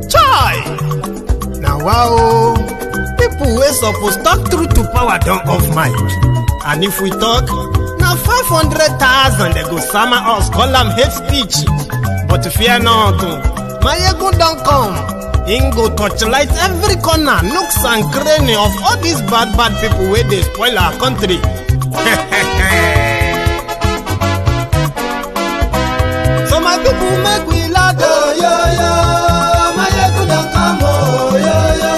Chai! Now wow, people wey suppose talk truth to power don't off mic. And if we talk, now 500,000 they go summer us, call them hate speech. But fear not, Maiyegun don't come. He go torchlight every corner, nooks and cranny of all these bad people where they spoil our country. So my people make we loud, oh yo yo. Maiyegun don't come, oh yo yo.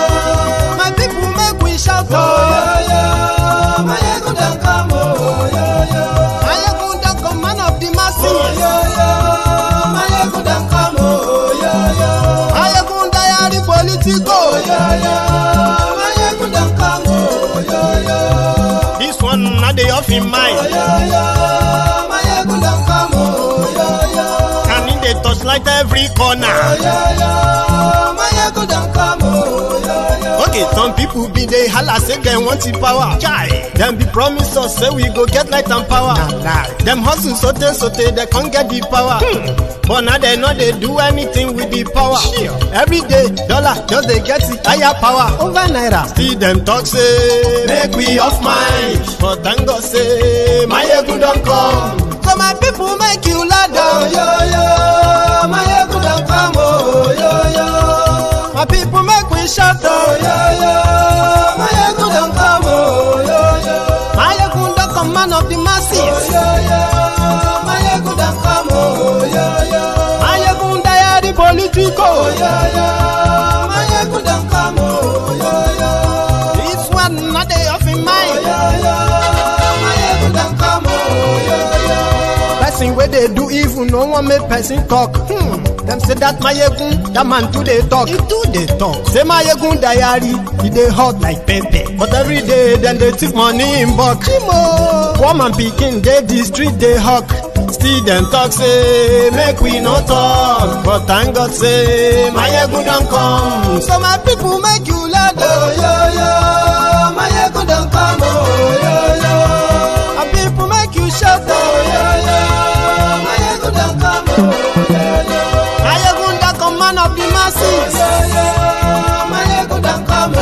My people make we shout, oh yo yo. Maiyegun don't come, oh yo yo. Maiyegun don't come, man of the masses, oh yo yo. Maiyegun don't come, oh yo yo. Maiyegun diary politico, oh yo yo. Maiyegun don't come, oh yo yo. This one not the off in mind, oh yo yo. Maiyegun don't come, oh yo yo. And in the touchlight every corner, oh yo yo. Maiyegun don't come, oh yo yo. Okay, some people be they holla say they want the power. Chai, them be promise us say we go get light and power. Nah. Them hustle sote they can't get the power. But now they know they do anything with the power. Sure. Every day, dollar just they get the higher power over naira. See them talk say make we off mind, but thank God say Maiyegun don't come. So my people make you loud, oh yo yo. Maiyegun don't come, oh yo yo. My people make we shout, oh yo yo. Maiyegun don't come, oh yo yo. Maiyegun don't come, man of the masses, oh yo yo. Maiyegun don't come, oh yo yo. Maiyegun diary politico, oh yo yo. Maiyegun don't come, oh yo yo. This one not they off in mind, oh yo yo. Maiyegun don't come, oh yo yo. Person where they do evil, no one make person talk. Them say that Maiyegun, that man too they talk. He too they talk. Say Maiyegun diary, he they hot like pepper. But every day then they take money in bulk. Woman picking they the street they hawk. Still them talk say make we no talk. But thank God say Maiyegun don't come. So my people make you loud, oh yo yo. Maiyegun don't come, oh yo yo. My people make you shout, oh yo yo. Maiyegun don't come, oh yo yo. Maiyegun don't come, man of the masses, oh yo yo. Maiyegun don't come, oh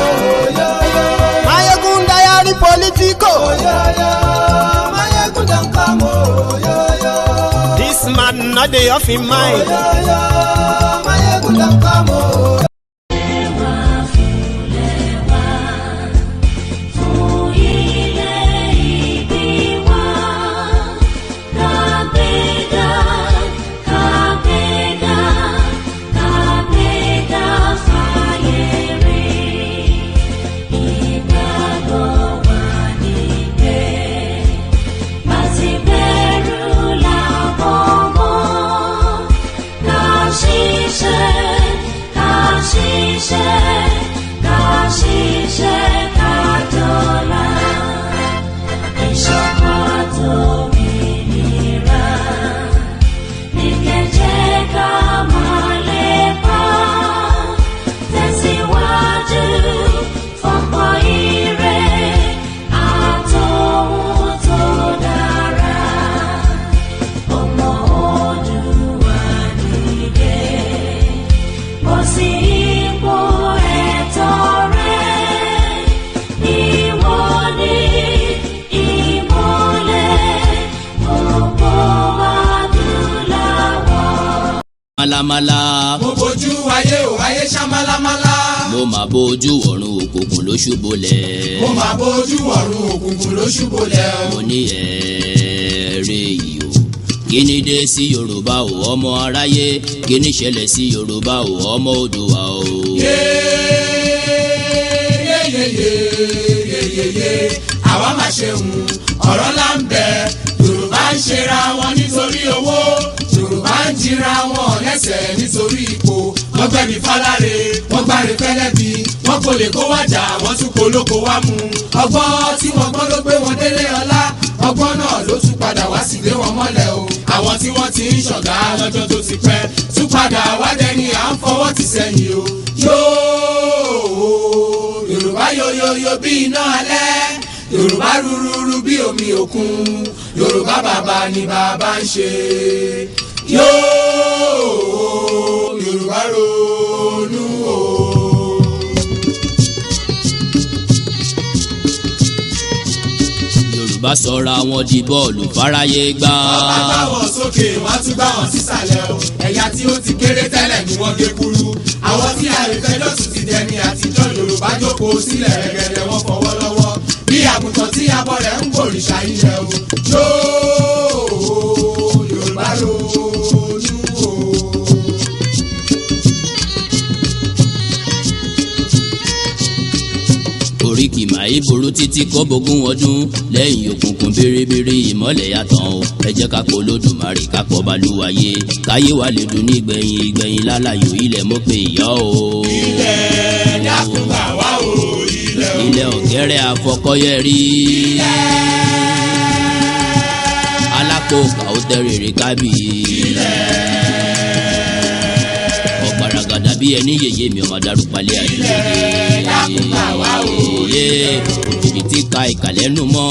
yo yo. Maiyegun diary politico, oh yo yo. Maiyegun don't come, oh yo yo. This man not the off in mind, oh yo yo. Maiyegun don't come, oh. Malamala. Mo bojú ayé o ayé ṣá malamala. Mo máa bójú ọ̀run òkùnkùn ló ṣubúlẹ̀. Mo máa bójú ọ̀run òkùnkùn ló ṣubúlẹ̀. Mo ní ẹ̀ẹ́rẹ́ yìí o. Kí ni dé sí Yorùbá o ọmọ aráyé? Kí ni ṣẹlẹ̀ sí Yorùbá o ọmọ Oòduà o? Yeyeyeyeyeyeye àwa máa ṣe ọ̀rọ̀ là ń bẹ. Yorùbá ń ṣera wọn nítorí owó. Yorùbá ń jìra wọn lẹ́sẹ̀ nítorí ipò. Wọ́n gbẹ̀mí fáláre, wọ́n gbáre pẹ́lẹ́bí. Wọ́n kò lè kó wájà, wọ́n tún kó lóko wá mú. Ọgbọ́n tí wọ́n gbọ́n ló gbé wọn délé ọlá. Ọgbọ́n náà ló tún padà wá sí gbé wọn mọ́lẹ̀ o. Àwọn tí wọ́n ti ń ṣọ̀gá lọ́jọ́ tó ti pẹ́. Tún padà wá dẹni à ń fọwọ́ ti sẹ́yìn o. Yóò Yorùbá yoyoyo bí iná alẹ́. Yorùbá rúrúrú bí omi òkun. Yorùbá bàbá ni bàbá ń ṣe. Yóò Yorùbá ronú o. Yorùbá sọra wọn di bọ́ọ̀lù fáráyé gbá. Bàbá bá wọn sókè wọ́n tún bá wọn sísàlẹ̀ o. Ẹ̀yà tí ó ti kéré tẹ́lẹ̀ ni wọ́n gé kúrú. Àwọn tí àrífẹ́jọ́ sì ti dẹni àtijọ́ Yorùbá jókòó sílẹ̀ rẹ̀gẹ̀dẹ̀ wọn fọwọ́ lọ́wọ́. Bí àgùntàn tí abọ́ rẹ̀ ń gbòrìṣà ilẹ̀ o. Yóò Yorùbá ronú o. Oríkì màí burú títí kó bógún ọdún lẹ́yìn òkùnkùn bèrèbèrè ìmọ́lẹ̀ yàtọ̀ o. Ẹ jẹ́ ká pọ̀ Olódùmarè ká pọ̀ Balùwàyé káyé wa lè dùn ní ìgbẹ̀yìn lálàyò ilẹ̀ mọ́ pé ìyá o. Ilẹ̀ dákun gbà wá o ilẹ̀ o. Ilẹ̀ ọ̀gẹ́rẹ́ àfọkọ́yẹ rí. Alákòókà ó tẹ́rẹ̀ẹ́rẹ́ kábì. Ọ̀gbaragada bí ẹni yèyé mi ọmọ darúpalẹ̀ àdúgbò. Ilẹ̀ dákun gbà wá o. Òjijì tí ka ìkàlẹ́ nù mọ́.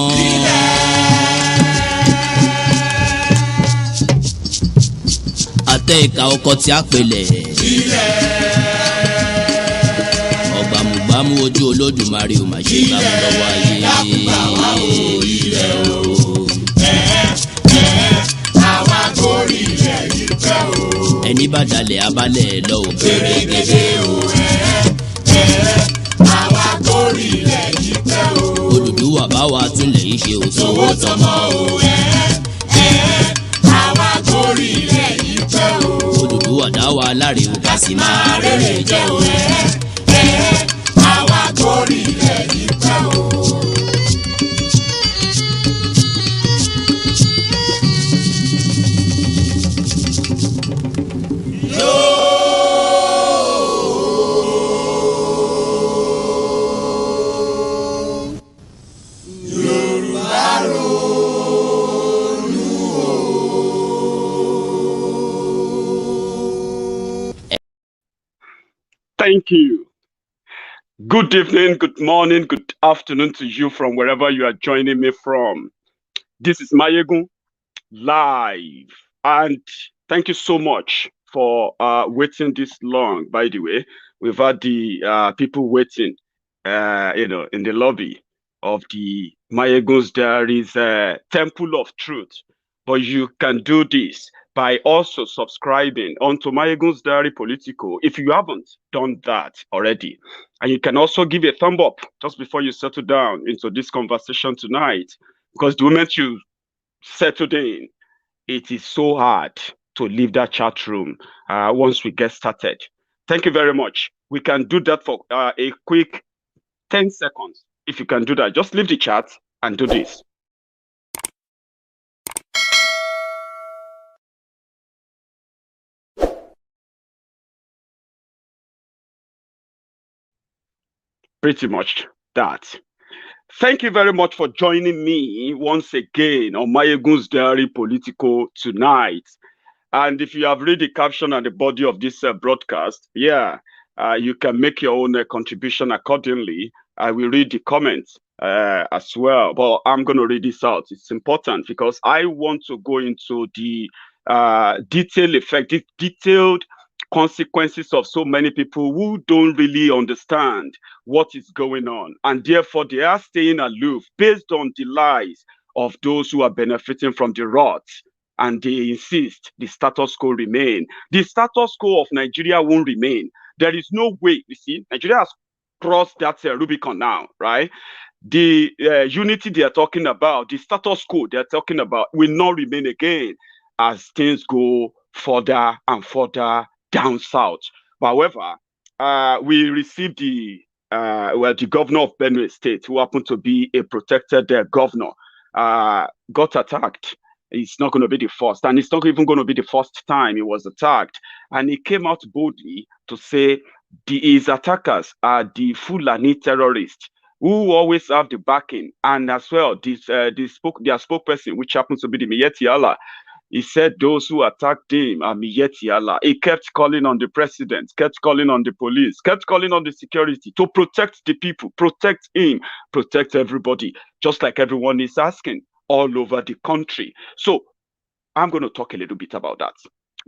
Àtẹ ìka ọkọ tí a pèlẹ̀. Ọ̀gbàmùgbàmù ojú Olódùmarè ò mà ṣe gbàmù lọ́wọ́ ayé. Àwa gorí ilẹ̀ yìí pẹ́ o. Ẹni bá dalẹ̀ abalẹ̀ lọ ò Gbèrègèdè o. Àwa gorí ilẹ̀ yìí pẹ́ o. Odùduwà bá wa túnlẹ̀ yìí ṣe òtò. Owó tọmọ o. Àwa gorí ilẹ̀ yìí pẹ́ o. Odùduwà dá wa láre o ká sì máa Rere jẹ́ o. Àwa gorí ilẹ̀ yìí pẹ́ o. Thank you. Good evening, good morning, good afternoon to you from wherever you are joining me from. This is Maiyegun live, and thank you so much for waiting this long. By the way, we've had the people waiting, in the lobby of the Maiyegun's Diaries Temple of Truth. But you can do this by also subscribing onto Maiyegun's Diary Political if you haven't done that already. And you can also give a thumb up just before you settle down into this conversation tonight, because the moment you settled in, it is so hard to leave that chat room once we get started. Thank you very much. We can do that for a quick 10 seconds. If you can do that, just leave the chat and do this. Pretty much that. Thank you very much for joining me once again on Maiyegun's Diary Political tonight. And if you have read the caption and the body of this broadcast, you can make your own contribution accordingly. I will read the comments as well, but I'm going to read this out. It's important because I want to go into the detailed consequences of so many people who don't really understand what is going on, and therefore they are staying aloof based on the lies of those who are benefiting from the rot, and they insist the status quo remain. The status quo of Nigeria won't remain. There is no way. You see, Nigeria has crossed that Rubicon now, right? The unity they are talking about, the status quo they are talking about, will not remain again as things go further and further down south. However, we received the governor of Benue State, who happened to be a protected governor, got attacked. It's not going to be the first, and it's not even going to be the first time he was attacked. And he came out boldly to say his attackers are the Fulani terrorists who always have the backing, and as well, their spokesperson, which happens to be the Miyetti Allah. He said those who attacked him are Miyetti Allah. He kept calling on the president, kept calling on the police, kept calling on the security to protect the people, protect him, protect everybody, just like everyone is asking. all over the country. So I'm going to talk a little bit about that.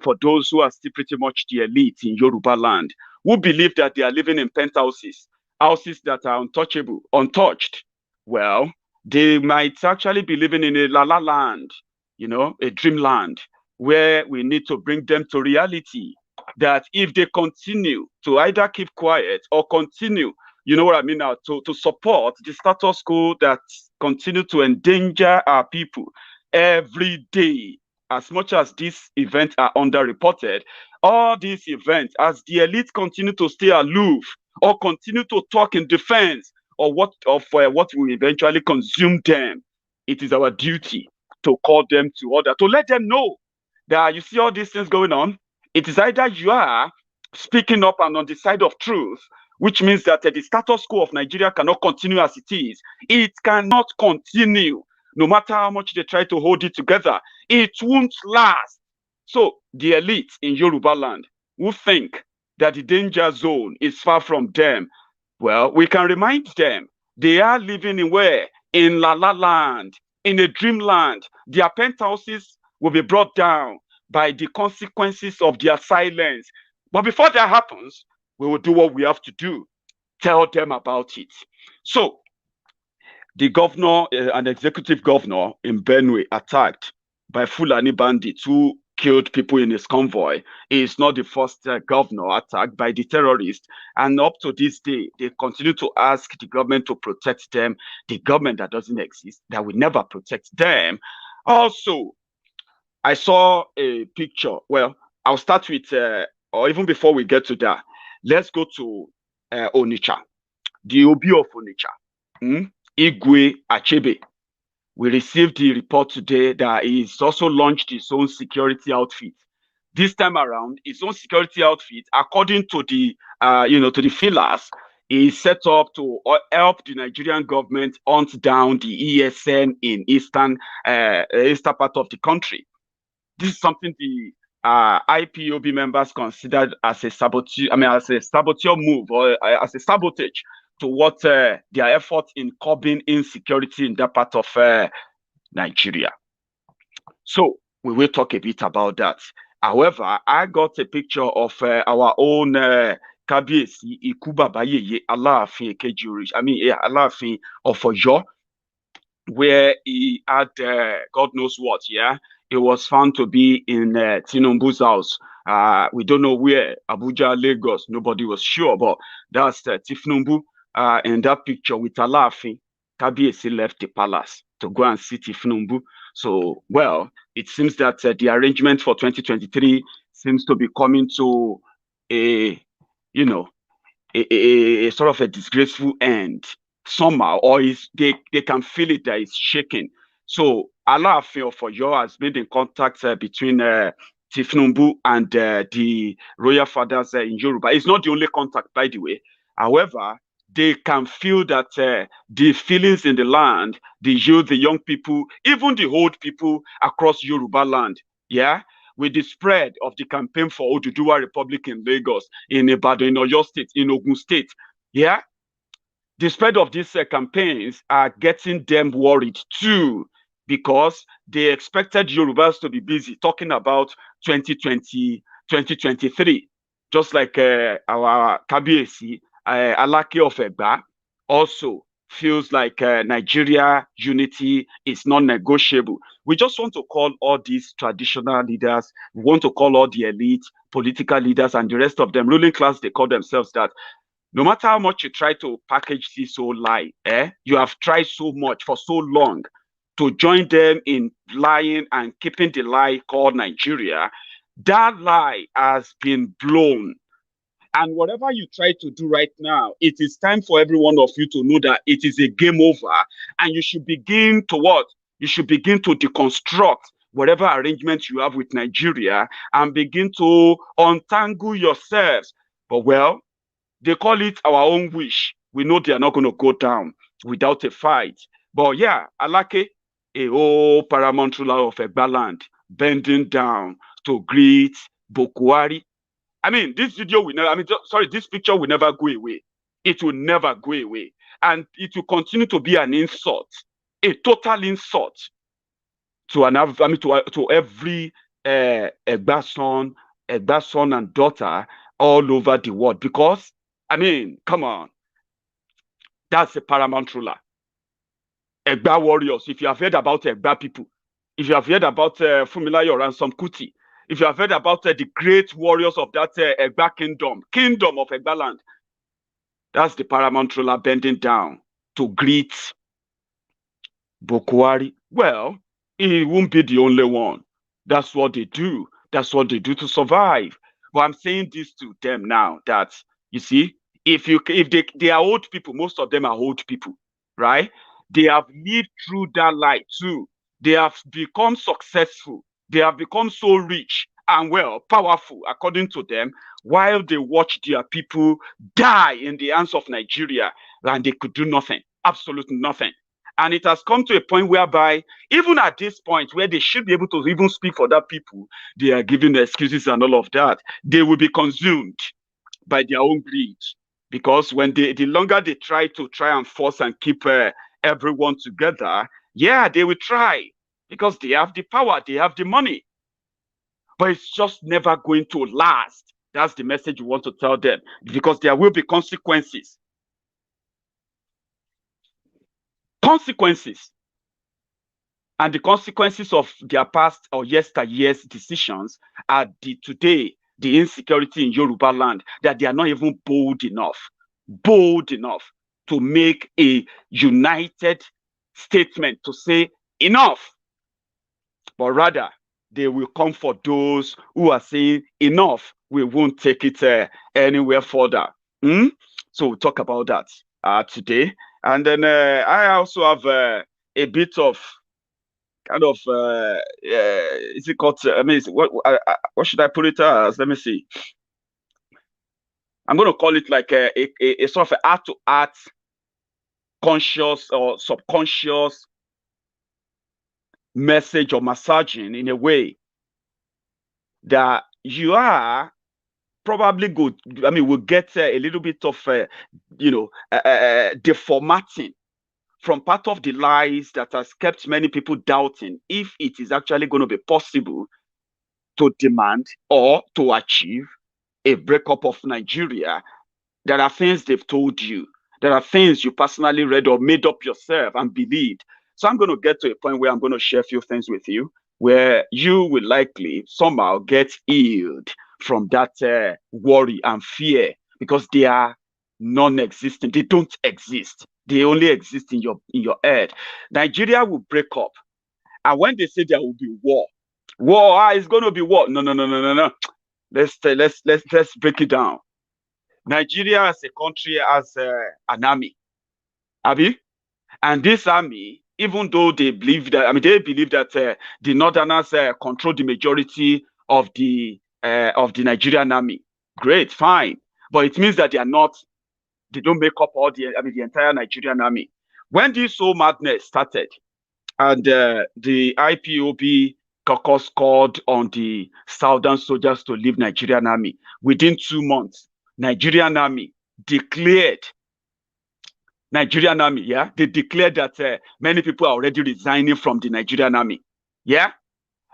For those who are still pretty much the elite in Yoruba land, who believe that they are living in penthouses, houses that are untouchable, untouched, well, they might actually be living in a la-la land, you know, a dreamland, where we need to bring them to reality that if they continue to either keep quiet or continue, you know what I mean now, to support the status quo that continue to endanger our people every day, as much as these events are underreported, all these events, as the elite continue to stay aloof or continue to talk in defense of what will eventually consume them, it is our duty to call them to order, to let them know that you see all these things going on. It is either you are speaking up and on the side of truth, which means that the status quo of Nigeria cannot continue as it is. It cannot continue. No matter how much they try to hold it together, it won't last. So the elite in Yoruba land who think that the danger zone is far from them, well, we can remind them they are living in where? In La La land, in a dreamland. Their penthouses will be brought down by the consequences of their silence. But before that happens, we will do what we have to do. Tell them about it. So the governor, an executive governor in Benue, attacked by Fulani bandits who killed people in his convoy, is not the first governor attacked by the terrorists. And up to this day, they continue to ask the government to protect them. The government that doesn't exist, that will never protect them. Also, I saw a picture. Well, I'll start with, or even before we get to that, let's go to Onitsha, the Obi of Onitsha. Igwe Achebe. We received the report today that he's also launched his own security outfit. This time around, his own security outfit, according to the to the fillers, is set up to help the Nigerian government hunt down the ESN in eastern part of the country. This is something the IPOB members considered as a saboteur move, or as a sabotage towards their efforts in curbing insecurity in that part of Nigeria. So we will talk a bit about that. However, I got a picture of our own Kabiyesi Ikubabayeye Alaafin Ekejuri, Alaafin of Oyo, where he had God knows what, yeah. It was found to be in Tinubu's house. We don't know where, Abuja, Lagos, nobody was sure, but that's Tinubu. In that picture with Alaafin, Kabiyesi left the palace to go and see Tinubu. So, well, it seems that the arrangement for 2023 seems to be coming to a sort of a disgraceful end somehow, or they can feel it that it's shaking. So, Alaafin of Oyo has been in contact between Tinubu and the royal fathers in Yoruba. It's not the only contact, by the way. However, they can feel that the feelings in the land, the youth, the young people, even the old people across Yoruba land, yeah, with the spread of the campaign for Oodua Republic in Lagos, in Ibadan, in Oyo State, in Ogun State, yeah, the spread of these campaigns are getting them worried too, because they expected Yorubas to be busy talking about 2020, 2023, just like our Kabiyesi, Alake of Egba, also feels like Nigeria unity is non-negotiable. We just want to call all these traditional leaders, we want to call all the elite, political leaders, and the rest of them, ruling class, they call themselves that. No matter how much you try to package this whole lie, you have tried so much for so long to join them in lying and keeping the lie called Nigeria. That lie has been blown. And whatever you try to do right now, it is time for every one of you to know that it is a game over, and you should begin to what? You should begin to deconstruct whatever arrangement you have with Nigeria and begin to untangle yourselves. But well, they call it our own wish. We know they are not going to go down without a fight. But yeah, Alake, a whole paramount ruler of Egba land, bending down to greet Bokwari. I mean, this video will never, this picture will never go away. It will never go away. And it will continue to be an insult, a total insult to every Egba son and daughter all over the world. Because, I mean, come on, that's a paramount ruler. Egba warriors. If you have heard about Egba people, if you have heard about Fumilayo Ransom Kuti, if you have heard about the great warriors of that Egba kingdom of Egba land, that's the paramount ruler bending down to greet Bokwari. Well, he won't be the only one. That's what they do. That's what they do to survive. But I'm saying this to them now that, you see, if they are old people, most of them are old people, right? They have lived through that life too. They have become successful. They have become so rich and well, powerful, according to them, while they watch their people die in the hands of Nigeria, and they could do nothing, absolutely nothing. And it has come to a point whereby, even at this point where they should be able to even speak for that people, they are giving excuses and all of that. They will be consumed by their own greed. Because when the longer they try and force and keep everyone together, yeah, they will try. Because they have the power, they have the money. But it's just never going to last. That's the message you want to tell them. Because there will be consequences. Consequences. And the consequences of their past or yesteryear's decisions are the insecurity in Yoruba land, that they are not even bold enough to make a united statement to say enough. But rather, they will come for those who are saying enough, we won't take it anywhere further. So we'll talk about that today. And then I also have a bit of kind of is it called? I mean, what should I put it as? Let me see. I'm going to call it like a sort of heart-to-heart, conscious or subconscious message or massaging in a way that you are probably good. I mean, we'll get a little bit of deformating from part of the lies that has kept many people doubting if it is actually going to be possible to demand or to achieve a breakup of Nigeria. There are things they've told you. There are things you personally read or made up yourself and believed. So I'm going to get to a point where I'm going to share a few things with you where you will likely somehow get healed from that worry and fear, because they are non-existent. They don't exist. They only exist in your head. Nigeria will break up. And when they say there will be war, it's going to be war. No. Let's break it down. Nigeria as a country has an army. Abi? And this army, even though they believe that, the Northerners control the majority of the Nigerian army. Great, fine. But it means that they don't make up the entire Nigerian army. When this whole madness started, and the IPOB caucus called on the southern soldiers to leave Nigerian army, within 2 months, Nigerian army declared they declared that many people are already resigning from the Nigerian army. Yeah,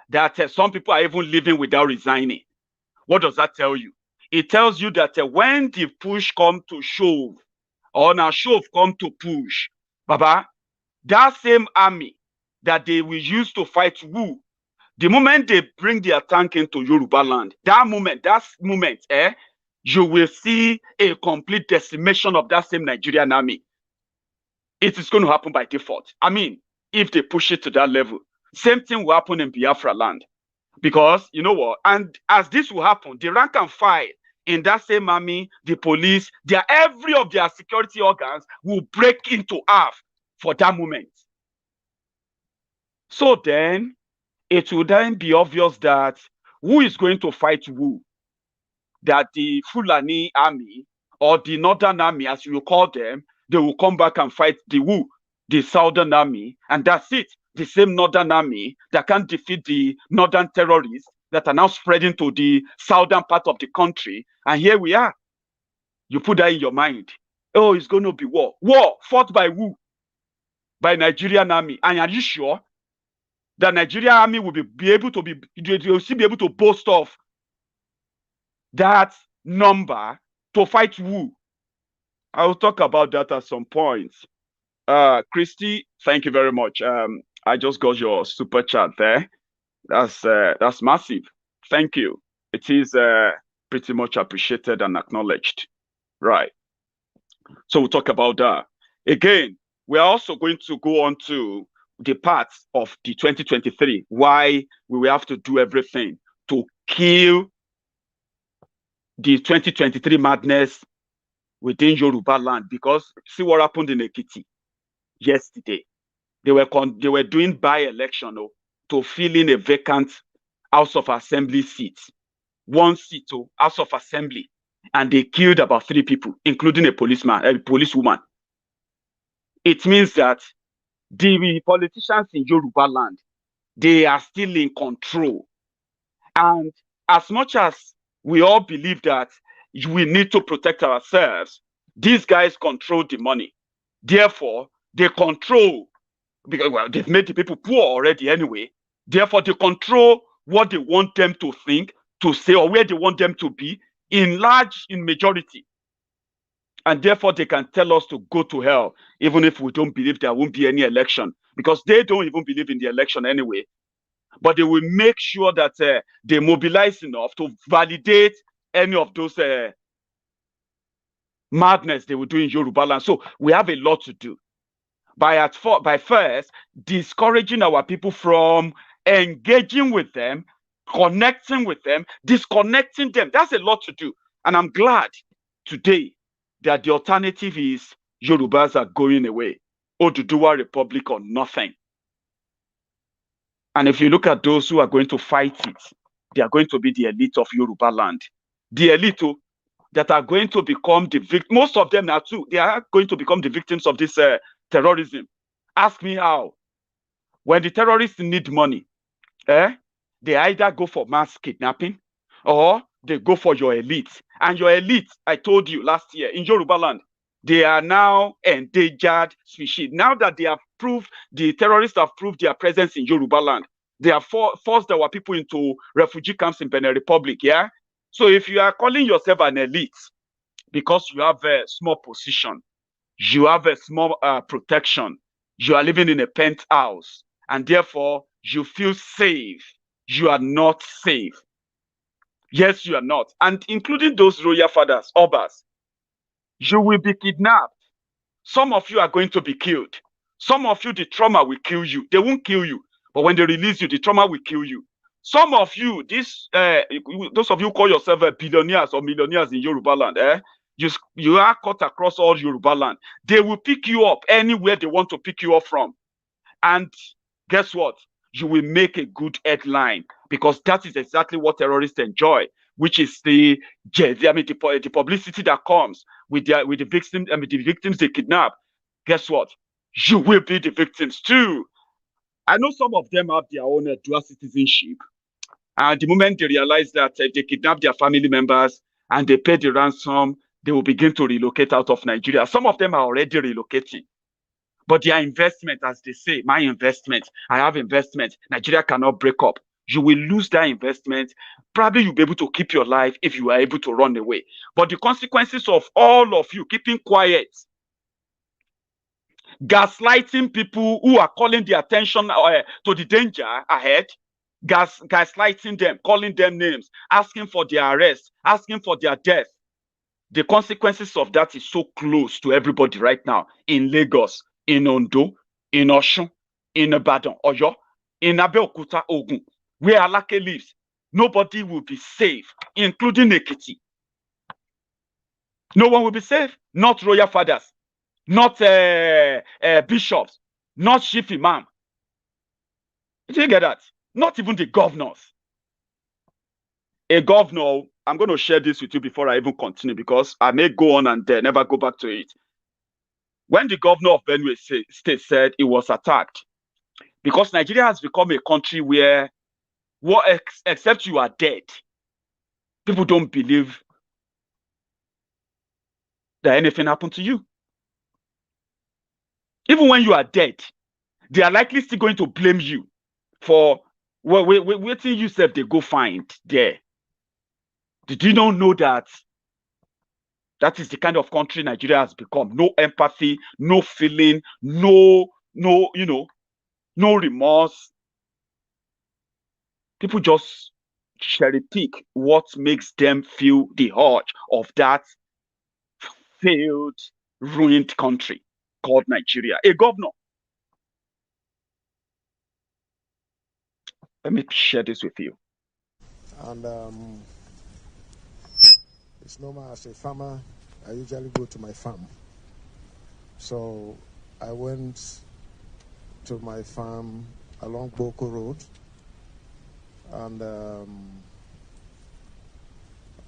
that some people are even leaving without resigning. What does that tell you? It tells you that when the push come to shove, or now shove come to push, Baba, that same army that they will use to fight Wu, the moment they bring their tank into Yoruba land, that moment, you will see a complete decimation of that same Nigerian army. It is going to happen by default. I mean, if they push it to that level, same thing will happen in Biafra land. Because, you know what, and as this will happen, the rank and file in that same army, the police, every of their security organs will break into half for that moment. So then, it will then be obvious that who is going to fight who? That the Fulani army or the Northern army, as you call them, they will come back and fight the Wu, the Southern army, and that's it. The same Northern army that can defeat the Northern terrorists that are now spreading to the southern part of the country. And here we are. You put that in your mind. Oh, it's going to be war. War fought by Wu, by Nigerian army. And are you sure? the Nigerian army will be able to they will still be able to boast of that number to fight who? I will talk about that at some point. Christy, thank you very much. I just got your super chat there. That's massive. Thank you. It is pretty much appreciated and acknowledged. Right. So we'll talk about that. Again, we're also going to go on to the parts of the 2023, why we will have to do everything to kill the 2023 madness within Yoruba land, because see what happened in Ekiti yesterday. They were doing by-election to fill in a vacant House of Assembly seat, one seat House of Assembly, and they killed about 3 people, including a policewoman. It means that the politicians in Yoruba land, they are still in control. And as much as we all believe that we need to protect ourselves, these guys control the money. Therefore, they control, because they've made the people poor already anyway. Therefore, they control what they want them to think, to say, or where they want them to be in majority. And therefore, they can tell us to go to hell, even if we don't believe there won't be any election, because they don't even believe in the election anyway. But they will make sure that they mobilize enough to validate any of those madness they will do in Yoruba land. So we have a lot to do. By first discouraging our people from engaging with them, connecting with them, disconnecting them. That's a lot to do. And I'm glad today that the alternative is Yorubas are going away. Oodua Republic or nothing. And if you look at those who are going to fight it, they are going to be the elite of Yoruba land. The elite that are going to become the victims. Most of them now too, they are going to become the victims of this terrorism. Ask me how. When the terrorists need money, they either go for mass kidnapping or they go for your elite. And your elite, I told you last year, in Yoruba land, they are now endangered species. Now that they have proved, the terrorists have proved their presence in Yoruba land, they have forced our people into refugee camps in Benue Republic, yeah? So if you are calling yourself an elite because you have a small position, you have a small protection, you are living in a penthouse, and therefore you feel safe, you are not safe. Yes, you are not. And including those royal fathers, obas, you will be kidnapped. Some of you are going to be killed. Some of you, the trauma will kill you. They won't kill you, but when they release you, the trauma will kill you. Some of you, those of you who call yourself billionaires or millionaires in Yoruba land, you are cut across all Yoruba land. They will pick you up anywhere they want to pick you up from. And guess what? You will make a good headline, because that is exactly what terrorists enjoy, which is the publicity that comes with the victims. The victims they kidnap. Guess what? You will be the victims too. I know some of them have their own dual citizenship, and the moment they realize that they kidnap their family members and they pay the ransom, they will begin to relocate out of Nigeria. Some of them are already relocating. But their investment, as they say, my investment, I have investment, Nigeria cannot break up. You will lose that investment. Probably you'll be able to keep your life if you are able to run away. But the consequences of all of you keeping quiet, gaslighting people who are calling the attention to the danger ahead, gaslighting them, calling them names, asking for their arrest, asking for their death. The consequences of that is so close to everybody right now in Lagos, in Ondo, in Osun, in Ibadan, Oyo, in Abeokuta, Ogun, where Alake lives. Nobody will be safe, including Ekiti. No one will be safe. Not royal fathers, not bishops, not chief imam. Did you get that? Not even the governors. A governor, I'm going to share this with you before I even continue, because I may go on and never go back to it. When the governor of Benue State said he was attacked, because Nigeria has become a country where, except you are dead, people don't believe that anything happened to you. Even when you are dead, they are likely still going to blame you for waiting yourself they go find there. Did you not know that that is the kind of country Nigeria has become? No empathy, no feeling, no remorse. People just cherry pick what makes them feel the urge of that failed, ruined country called Nigeria. A governor. Let me share this with you. And it's normal as a farmer, I usually go to my farm. So I went to my farm along Boko Road, and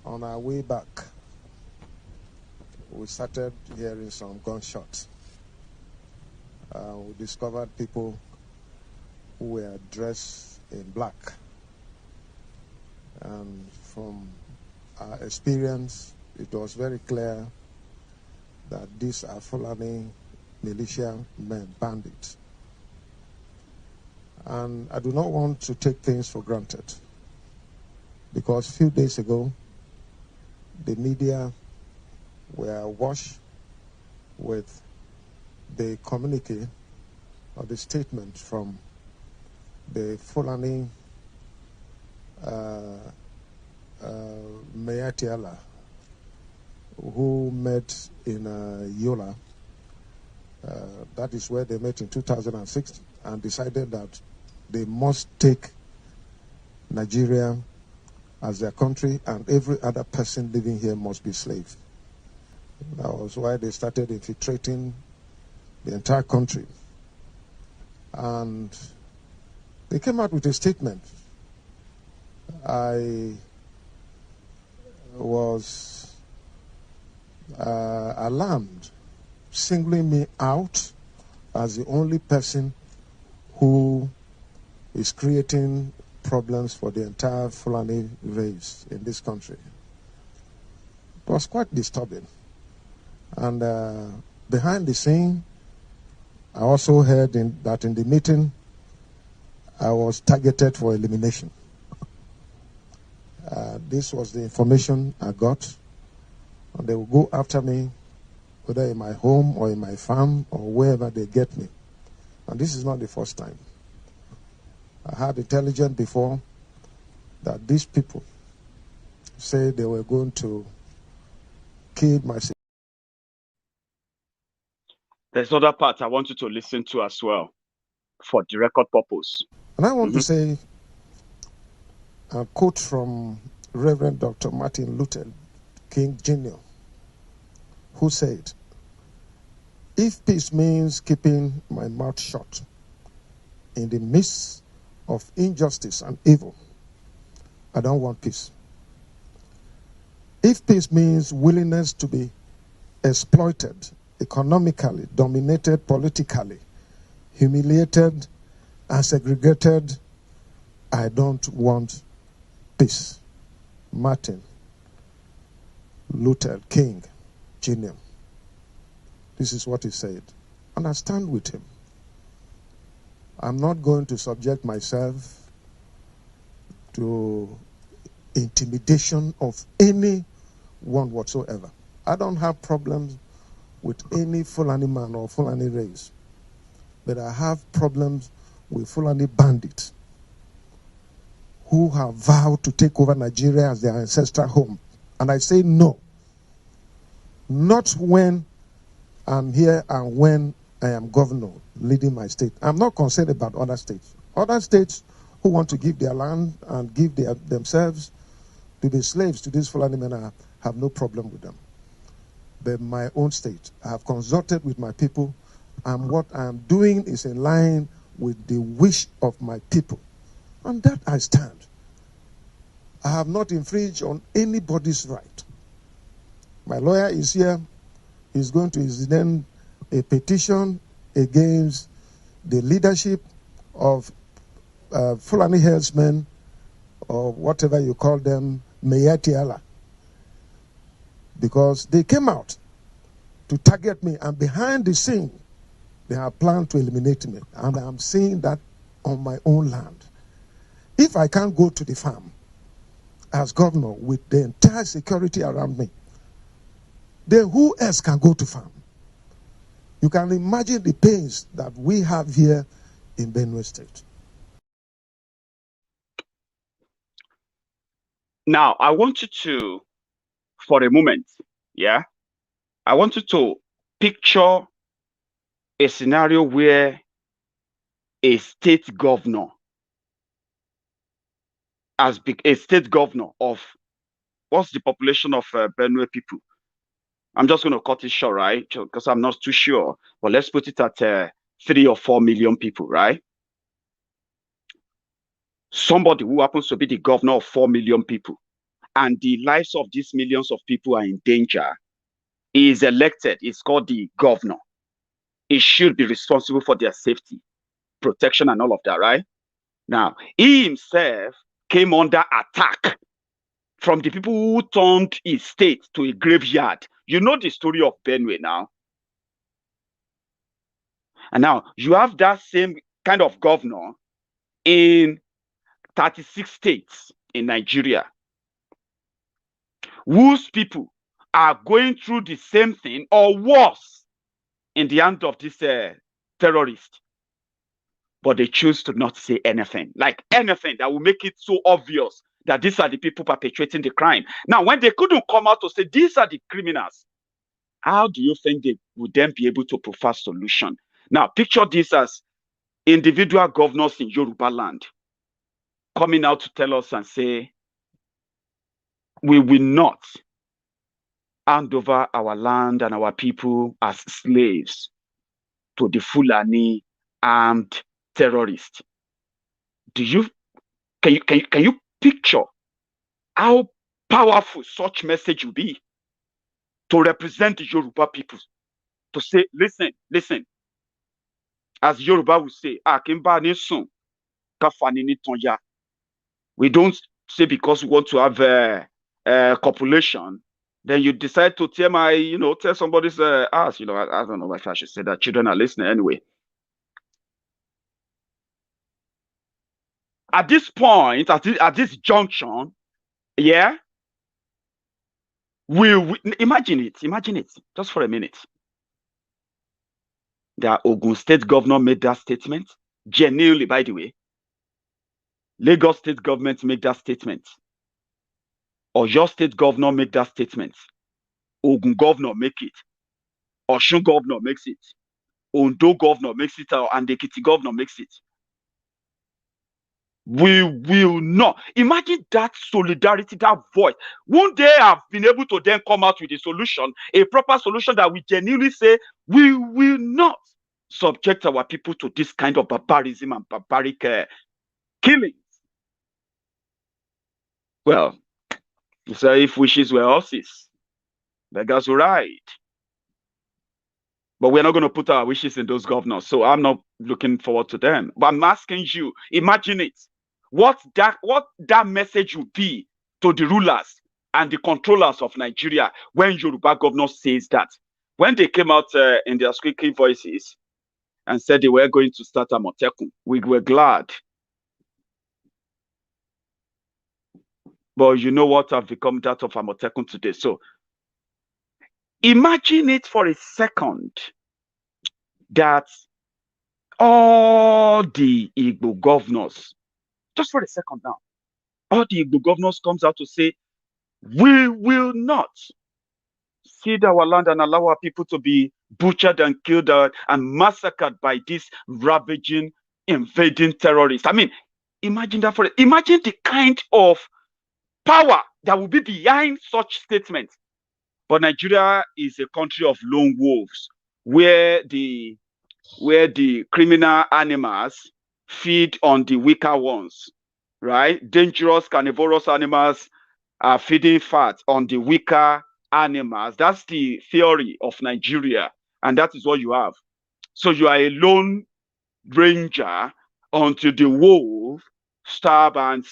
on our way back, we started hearing some gunshots. We discovered people who were dressed in black. And from our experience, it was very clear that these are Fulani militia men, bandits. And I do not want to take things for granted, because a few days ago, the media were awash with the communique or the statement from the Fulani Miyetti Allah, who met in Yola. That is where they met in 2006, and decided that they must take Nigeria as their country, and every other person living here must be slave. That was why they started infiltrating the entire country. And they came out with a statement. I was alarmed, singling me out as the only person who is creating problems for the entire Fulani race in this country. It was quite disturbing. And behind the scene, I also heard that in the meeting, I was targeted for elimination. This was the information I got. And they will go after me, whether in my home or in my farm or wherever they get me. And this is not the first time. I had intelligence before that these people say they were going to kill my sister. There's other part I want you to listen to as well, for the record purpose. And I want to say a quote from Reverend Dr. Martin Luther King Jr., who said, "If peace means keeping my mouth shut in the midst of injustice and evil, I don't want peace. If peace means willingness to be exploited economically, dominated politically, humiliated and segregated, I don't want peace." Martin Luther King Jr. This is what he said. And I stand with him. I'm not going to subject myself to intimidation of anyone whatsoever. I don't have problems with any Fulani man or Fulani race, but I have problems with Fulani bandits who have vowed to take over Nigeria as their ancestral home. And I say no. Not when I'm here and when I am governor leading my state. I'm not concerned about other states. Other states who want to give their land and give themselves to be slaves to these Fulani men, I have no problem with them. But my own state, I have consulted with my people, and what I am doing is in line with the wish of my people. On that I stand. I have not infringed on anybody's right. My lawyer is here. He's going to send a petition against the leadership of Fulani herdsmen, or whatever you call them, Miyetti Allah, because they came out to target me, and behind the scene, they have planned to eliminate me. And I'm seeing that on my own land. If I can't go to the farm as governor with the entire security around me, then who else can go to farm? You can imagine the pains that we have here in Benue State. Now, I want you to, for a moment, I want you to picture a scenario where a state governor, as big a state governor of, what's the population of Benue people? I'm just going to cut it short, right? Because I'm not too sure. But let's put it at 3 or 4 million people, right? Somebody who happens to be the governor of 4 million people, and the lives of these millions of people are in danger, is elected. It's called the governor. He should be responsible for their safety, protection, and all of that, right? Now, he himself came under attack from the people who turned his state to a graveyard. You know the story of Benue now. And now you have that same kind of governor in 36 states in Nigeria, whose people are going through the same thing or worse in the hand of this terrorist. But they choose to not say anything, like anything that will make it so obvious that these are the people perpetrating the crime. Now, when they couldn't come out to say these are the criminals, how do you think they would then be able to provide solution? Now, picture this as individual governors in Yoruba land coming out to tell us and say, we will not hand over our land and our people as slaves to the Fulani armed terrorists. Can you picture how powerful such message will be to represent the Yoruba people? To say, listen, as Yoruba will say, we don't say because we want to have a copulation, then you decide to tear somebody's ass. I don't know if I should say that. Children are listening anyway. At this point, at this junction, we imagine it just for a minute. The Ogun State governor made that statement, genuinely, by the way. Lagos State government made that statement. Oyo State governor make that statement. Ogun governor make it. Osun governor makes it. Ondo governor makes it, and the Ekiti governor makes it. We will not. Imagine that solidarity, that voice. Won't they have been able to then come out with a solution, a proper solution that we genuinely say, we will not subject our people to this kind of barbarism and barbaric killings? Well, you say if wishes were horses, beggars will ride. But we're not going to put our wishes in those governors, so I'm not looking forward to them. But I'm asking you, imagine it. What that message would be to the rulers and the controllers of Nigeria when Yoruba governor says that. When they came out in their squeaky voices and said they were going to start a Amotekun, we were glad. But you know what have become that of Amotekun today. So imagine it for a second that all the Igbo governors, just for a second now, all the Igbo governors comes out to say, we will not cede our land and allow our people to be butchered and killed and massacred by these ravaging, invading terrorists. I mean, imagine that imagine the kind of power that will be behind such statements. But Nigeria is a country of lone wolves, where the criminal animals feed on the weaker ones, right? Dangerous carnivorous animals are feeding fat on the weaker animals. That's the theory of Nigeria, and that is what you have. So you are a lone ranger until the wolf starve and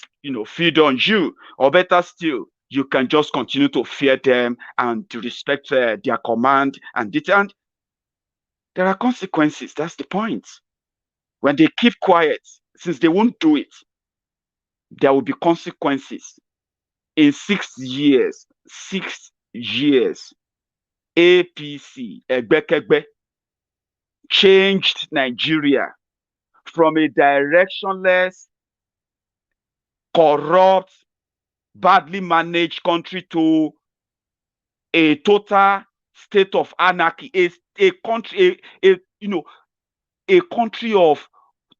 feed on you, or better still, you can just continue to fear them and to respect their command and there are consequences. That's the point. When they keep quiet, since they won't do it, there will be consequences. In 6 years, 6 years, APC, Egbekegbe, changed Nigeria from a directionless, corrupt, badly managed country to a total state of anarchy, a country, a country of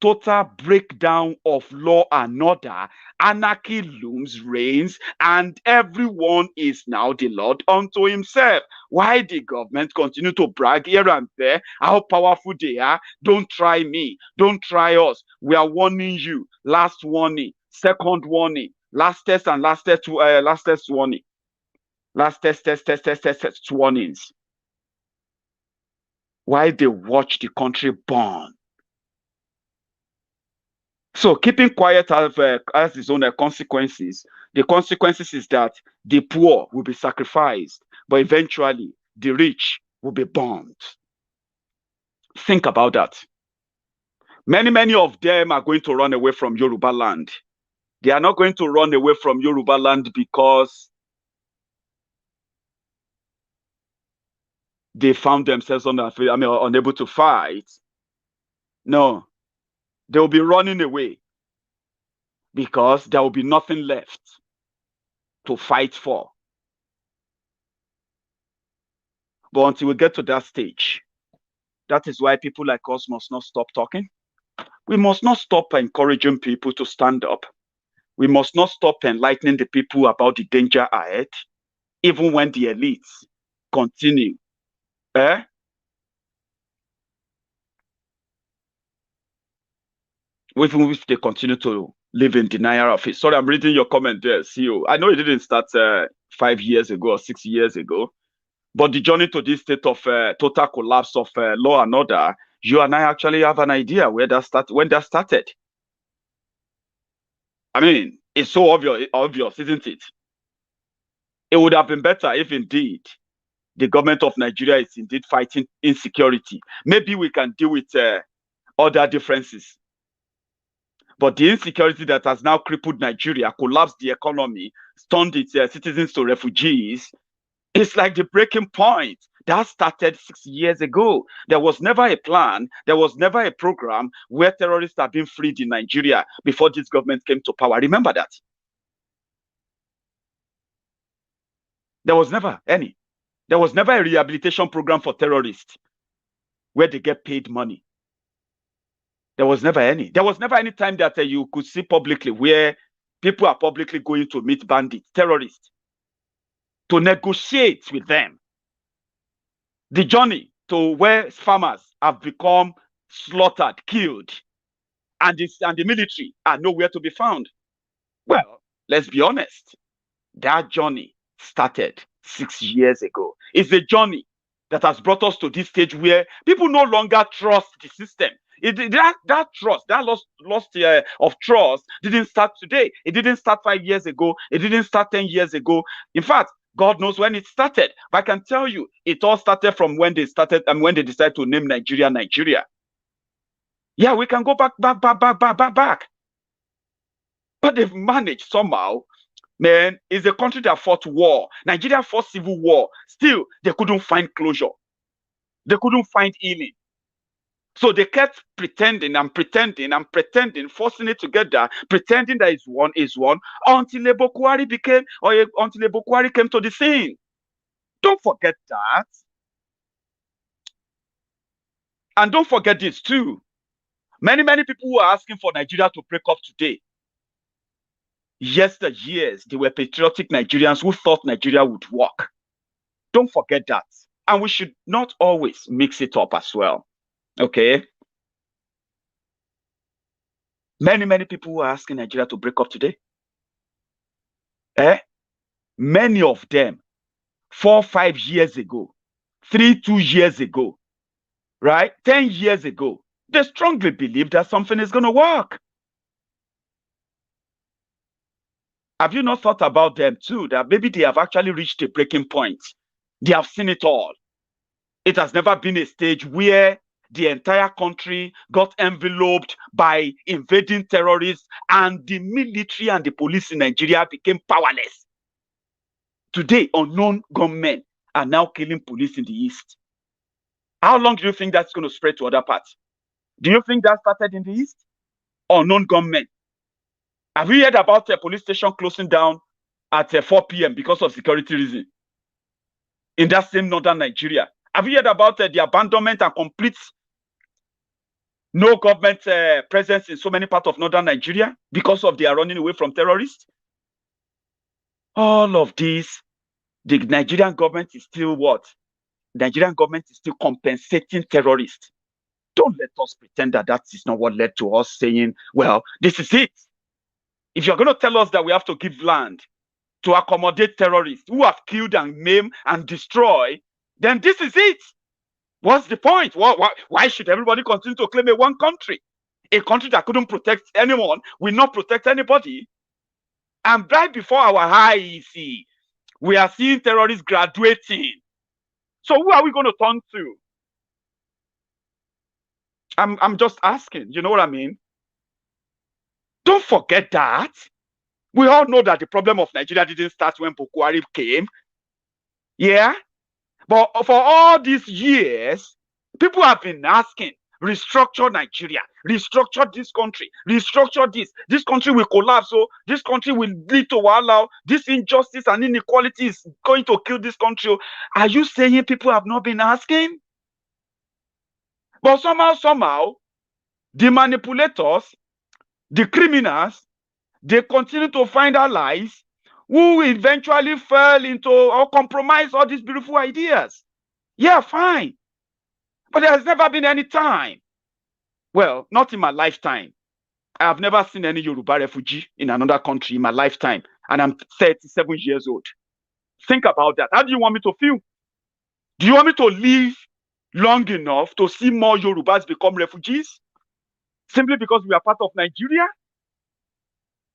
total breakdown of law and order. Anarchy looms, reigns, and everyone is now the Lord unto himself. Why the government continue to brag here and there how powerful they are? Don't try me. Don't try us. We are warning you. Last warning. Second warning. Lastest warning. Last warnings. Why they watch the country burn? So keeping quiet has its own consequences. The consequences is that the poor will be sacrificed, but eventually the rich will be burned. Think about that. Many of them are going to run away from Yoruba land. They are not going to run away from Yoruba land because they found themselves unable to fight. No. They will be running away because there will be nothing left to fight for. But until we get to that stage, that is why people like us must not stop talking. We must not stop encouraging people to stand up. We must not stop enlightening the people about the danger ahead, even when the elites continue. Even if they continue to live in denial of it. Sorry, I'm reading your comment there, CEO. I know it didn't start 5 years ago or 6 years ago, but the journey to this state of total collapse of law and order, you and I actually have an idea when that started. I mean, it's so obvious, isn't it? It would have been better if indeed the government of Nigeria is indeed fighting insecurity. Maybe we can deal with other differences. But the insecurity that has now crippled Nigeria, collapsed the economy, turned its citizens to refugees, it's like the breaking point. That started 6 years ago. There was never a plan. There was never a program where terrorists have been freed in Nigeria before this government came to power. Remember that. There was never any. There was never a rehabilitation program for terrorists where they get paid money. There was never any. There was never any time that you could see publicly where people are publicly going to meet bandits, terrorists, to negotiate with them. The journey to where farmers have become slaughtered, killed, and the military are nowhere to be found. Well, let's be honest. That journey started 6 years ago. It's a journey that has brought us to this stage where people no longer trust the system. That trust, that loss of trust didn't start today. It didn't start 5 years ago. It didn't start 10 years ago. In fact, God knows when it started. But I can tell you, it all started from when they started and when they decided to name Nigeria, Nigeria. Yeah, we can go back. But they've managed somehow. Man, it's a country that fought war. Nigeria fought civil war. Still, they couldn't find closure. They couldn't find healing. So they kept pretending, forcing it together, pretending that it's one, until Labour Quarry came to the scene. Don't forget that. And don't forget this too. Many people who are asking for Nigeria to break up today. Years, they were patriotic Nigerians who thought Nigeria would work. Don't forget that. And we should not always mix it up as well. Okay. Many people who are asking Nigeria to break up today. Many of them 4-5 years ago, 2 years ago, right? 10 years ago, they strongly believe that something is going to work. Have you not thought about them too? That maybe they have actually reached a breaking point. They have seen it all. It has never been a stage where the entire country got enveloped by invading terrorists, and the military and the police in Nigeria became powerless. Today, unknown gunmen are now killing police in the East. How long do you think that's going to spread to other parts? Do you think that started in the East? Unknown gunmen. Have you heard about a police station closing down at 4 p.m. because of security reasons in that same northern Nigeria? Have you heard about the abandonment and complete no government presence in so many parts of northern Nigeria because of their running away from terrorists? All of this, the Nigerian government is still what? Nigerian government is still compensating terrorists. Don't let us pretend that that is not what led to us saying, well, this is it. If you're going to tell us that we have to give land to accommodate terrorists who have killed and maimed and destroyed, then this is it. What's the point? Why should everybody continue to claim a one country? A country that couldn't protect anyone will not protect anybody. And right before our eyes, we are seeing terrorists graduating. So who are we going to turn to? I'm just asking, you know what I mean? Don't forget that. We all know that the problem of Nigeria didn't start when Boko Haram came. Yeah? But for all these years, people have been asking, restructure Nigeria, restructure this country, restructure this. This country will collapse, so this country will lead to wahala. This injustice and inequality is going to kill this country. Are you saying people have not been asking? But somehow, the manipulators, the criminals, they continue to find allies who eventually fell into or compromise all these beautiful ideas. Yeah, fine. But there has never been any time. Well, not in my lifetime. I have never seen any Yoruba refugee in another country in my lifetime. And I'm 37 years old. Think about that. How do you want me to feel? Do you want me to live long enough to see more Yorubas become refugees? Simply because we are part of Nigeria?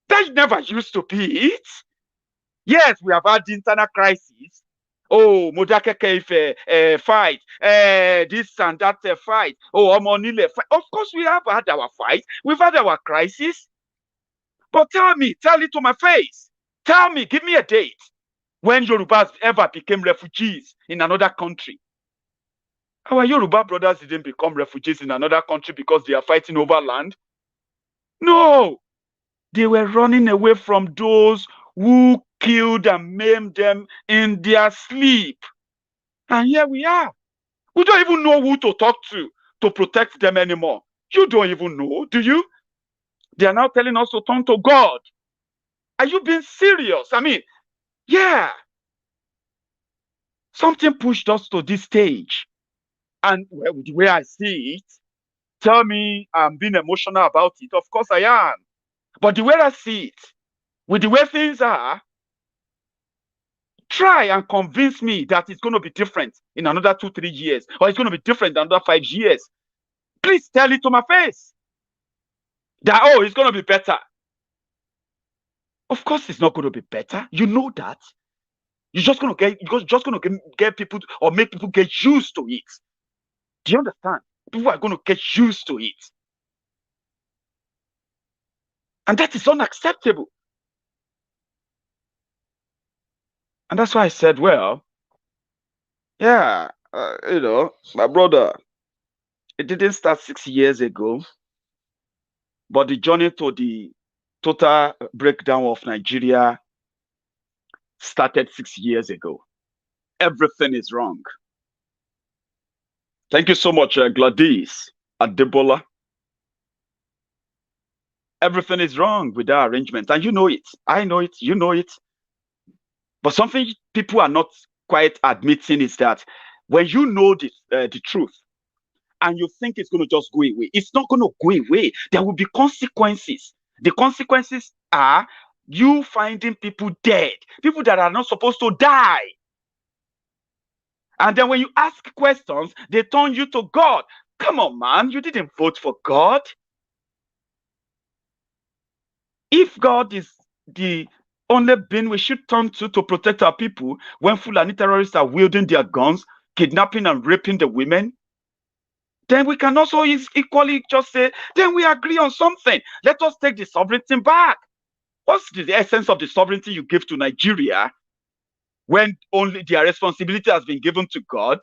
That never used to be it. Yes, we have had the internal crisis. Oh, Modakeke fight, this and that fight. Oh, Omonile fight. Of course, we have had our fight. We've had our crisis. But tell it to my face. Tell me, give me a date when Yorubas ever became refugees in another country. Our Yoruba brothers didn't become refugees in another country because they are fighting over land. No, they were running away from those who killed and maimed them in their sleep. And here we are. We don't even know who to talk to protect them anymore. You don't even know, do you? They are now telling us to turn to God. Are you being serious? I mean, yeah. Something pushed us to this stage. And well, the way I see it, tell me I'm being emotional about it. Of course I am. But the way I see it, with the way things are, try and convince me that it's going to be different in another 2-3 years, or it's going to be different in another 5 years. Please tell it to my face that, oh, it's going to be better. Of course, it's not going to be better. You know that. You're just going to get people or make people get used to it. Do you understand? People are going to get used to it. And that is unacceptable. And that's why I said, well, yeah, my brother, it didn't start 6 years ago, but the journey to the total breakdown of Nigeria started 6 years ago. Everything is wrong. Thank you so much, Gladys Adebola. Everything is wrong with that arrangement. And you know it. I know it. You know it. But something people are not quite admitting is that when you know the truth and you think it's going to just go away, it's not going to go away. There will be consequences. The consequences are you finding people dead, people that are not supposed to die. And then when you ask questions, they turn you to God. Come on, man, you didn't vote for God. If God is the only being we should turn to protect our people when Fulani terrorists are wielding their guns, kidnapping and raping the women, then we can also equally just say, then we agree on something. Let us take the sovereignty back. What's the essence of the sovereignty you give to Nigeria when only their responsibility has been given to God?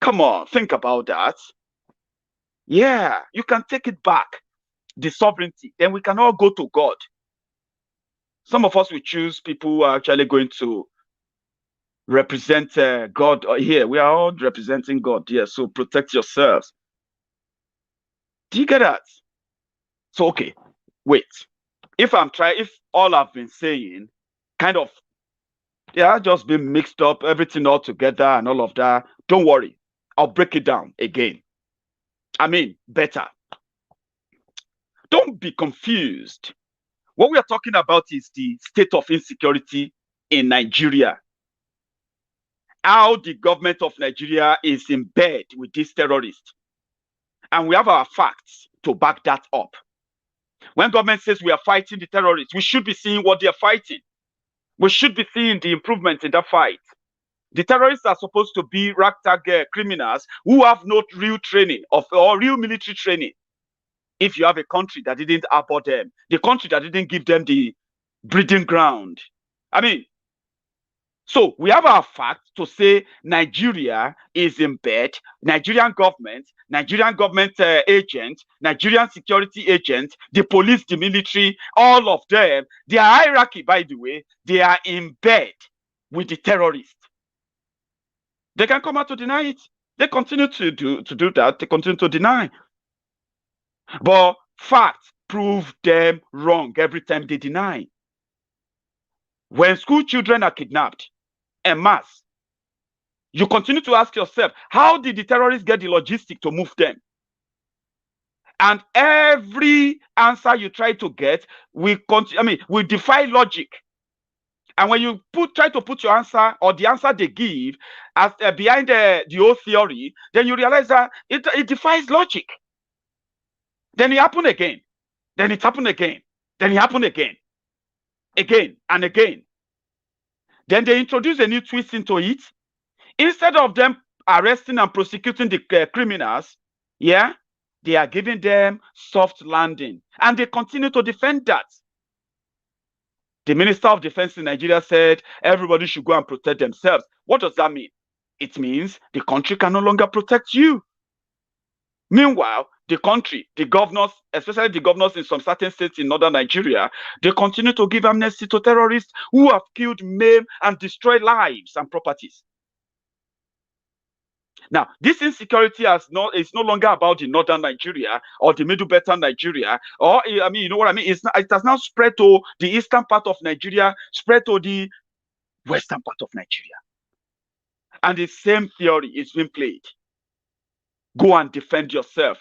Come on, think about that. Yeah, you can take it back, the sovereignty. Then we can all go to God. Some of us will choose people who are actually going to represent God here. We are all representing God here, so protect yourselves. Do you get that? So, okay, wait. If all I've been saying kind of, just been mixed up, everything all together and all of that, don't worry. I'll break it down again. I mean, better. Don't be confused. What we are talking about is the state of insecurity in Nigeria. How the government of Nigeria is in bed with these terrorists. And we have our facts to back that up. When government says we are fighting the terrorists, we should be seeing what they are fighting. We should be seeing the improvement in that fight. The terrorists are supposed to be ragtag criminals who have no real training or real military training. If you have a country that didn't abhor them, the country that didn't give them the breeding ground. I mean, so we have our facts to say Nigeria is in bed. Nigerian government agents, Nigerian security agents, the police, the military, all of them, their hierarchy, by the way, they are in bed with the terrorists. They can come out to deny it. They continue to do that. They continue to deny. But facts prove them wrong every time they deny. When school children are kidnapped en masse, you continue to ask yourself, how did the terrorists get the logistics to move them? And every answer you try to get, we defy logic. And when you try to put your answer or the answer they give as behind the whole theory, then you realize that it defies logic. Then it happened again. Then it happened again. Then it happened again. Again and again. Then they introduce a new twist into it. Instead of them arresting and prosecuting the criminals, they are giving them soft landing. And they continue to defend that. The Minister of Defense in Nigeria said everybody should go and protect themselves. What does that mean? It means the country can no longer protect you. Meanwhile, the country, the governors, especially the governors in some certain states in northern Nigeria, they continue to give amnesty to terrorists who have killed, maimed, and destroyed lives and properties. Now, this insecurity is no longer about the northern Nigeria or the middle belt Nigeria, or you know what I mean? It has now spread to the eastern part of Nigeria, spread to the western part of Nigeria. And the same theory is being played. Go and defend yourself.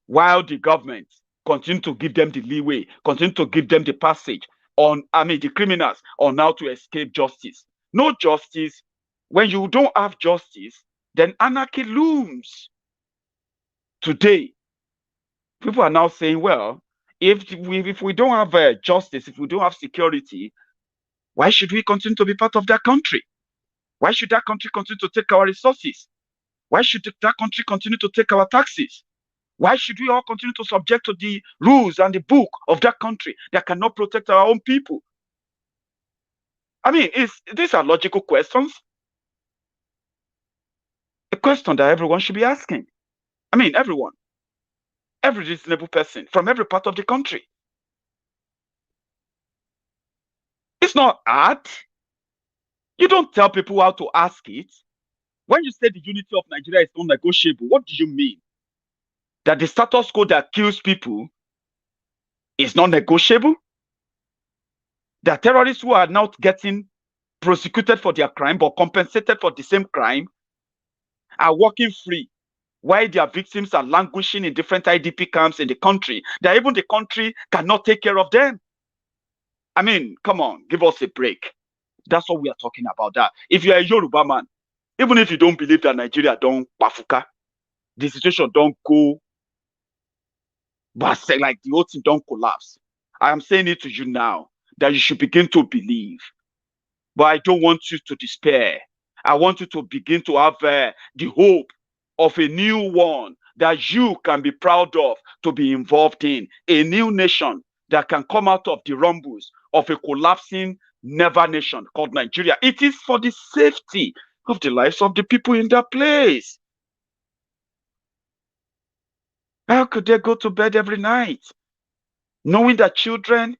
While the government continue to give them the leeway, continue to give them the passage the criminals on how to escape justice. No justice. When you don't have justice, then anarchy looms. Today, people are now saying, well, if we don't have justice, if we don't have security, why should we continue to be part of that country? Why should that country continue to take our resources? Why should that country continue to take our taxes? Why should we all continue to subject to the rules and the book of that country that cannot protect our own people? I mean, these are logical questions. A question that everyone should be asking. I mean, everyone. Every reasonable person from every part of the country. It's not hard. You don't tell people how to ask it. When you say the unity of Nigeria is non-negotiable, what do you mean? That the status quo that kills people is non-negotiable? That terrorists who are not getting prosecuted for their crime but compensated for the same crime are walking free while their victims are languishing in different IDP camps in the country, that even the country cannot take care of them. I mean, come on, give us a break. That's what we are talking about. That if you're a Yoruba man, even if you don't believe that Nigeria don't pafuka, the situation don't go, but say like the whole thing don't collapse. I am saying it to you now that you should begin to believe. But I don't want you to despair. I want you to begin to have the hope of a new one that you can be proud of to be involved in, a new nation that can come out of the rumbles of a collapsing never nation called Nigeria. It is for the safety of the lives of the people in that place. How could they go to bed every night knowing that children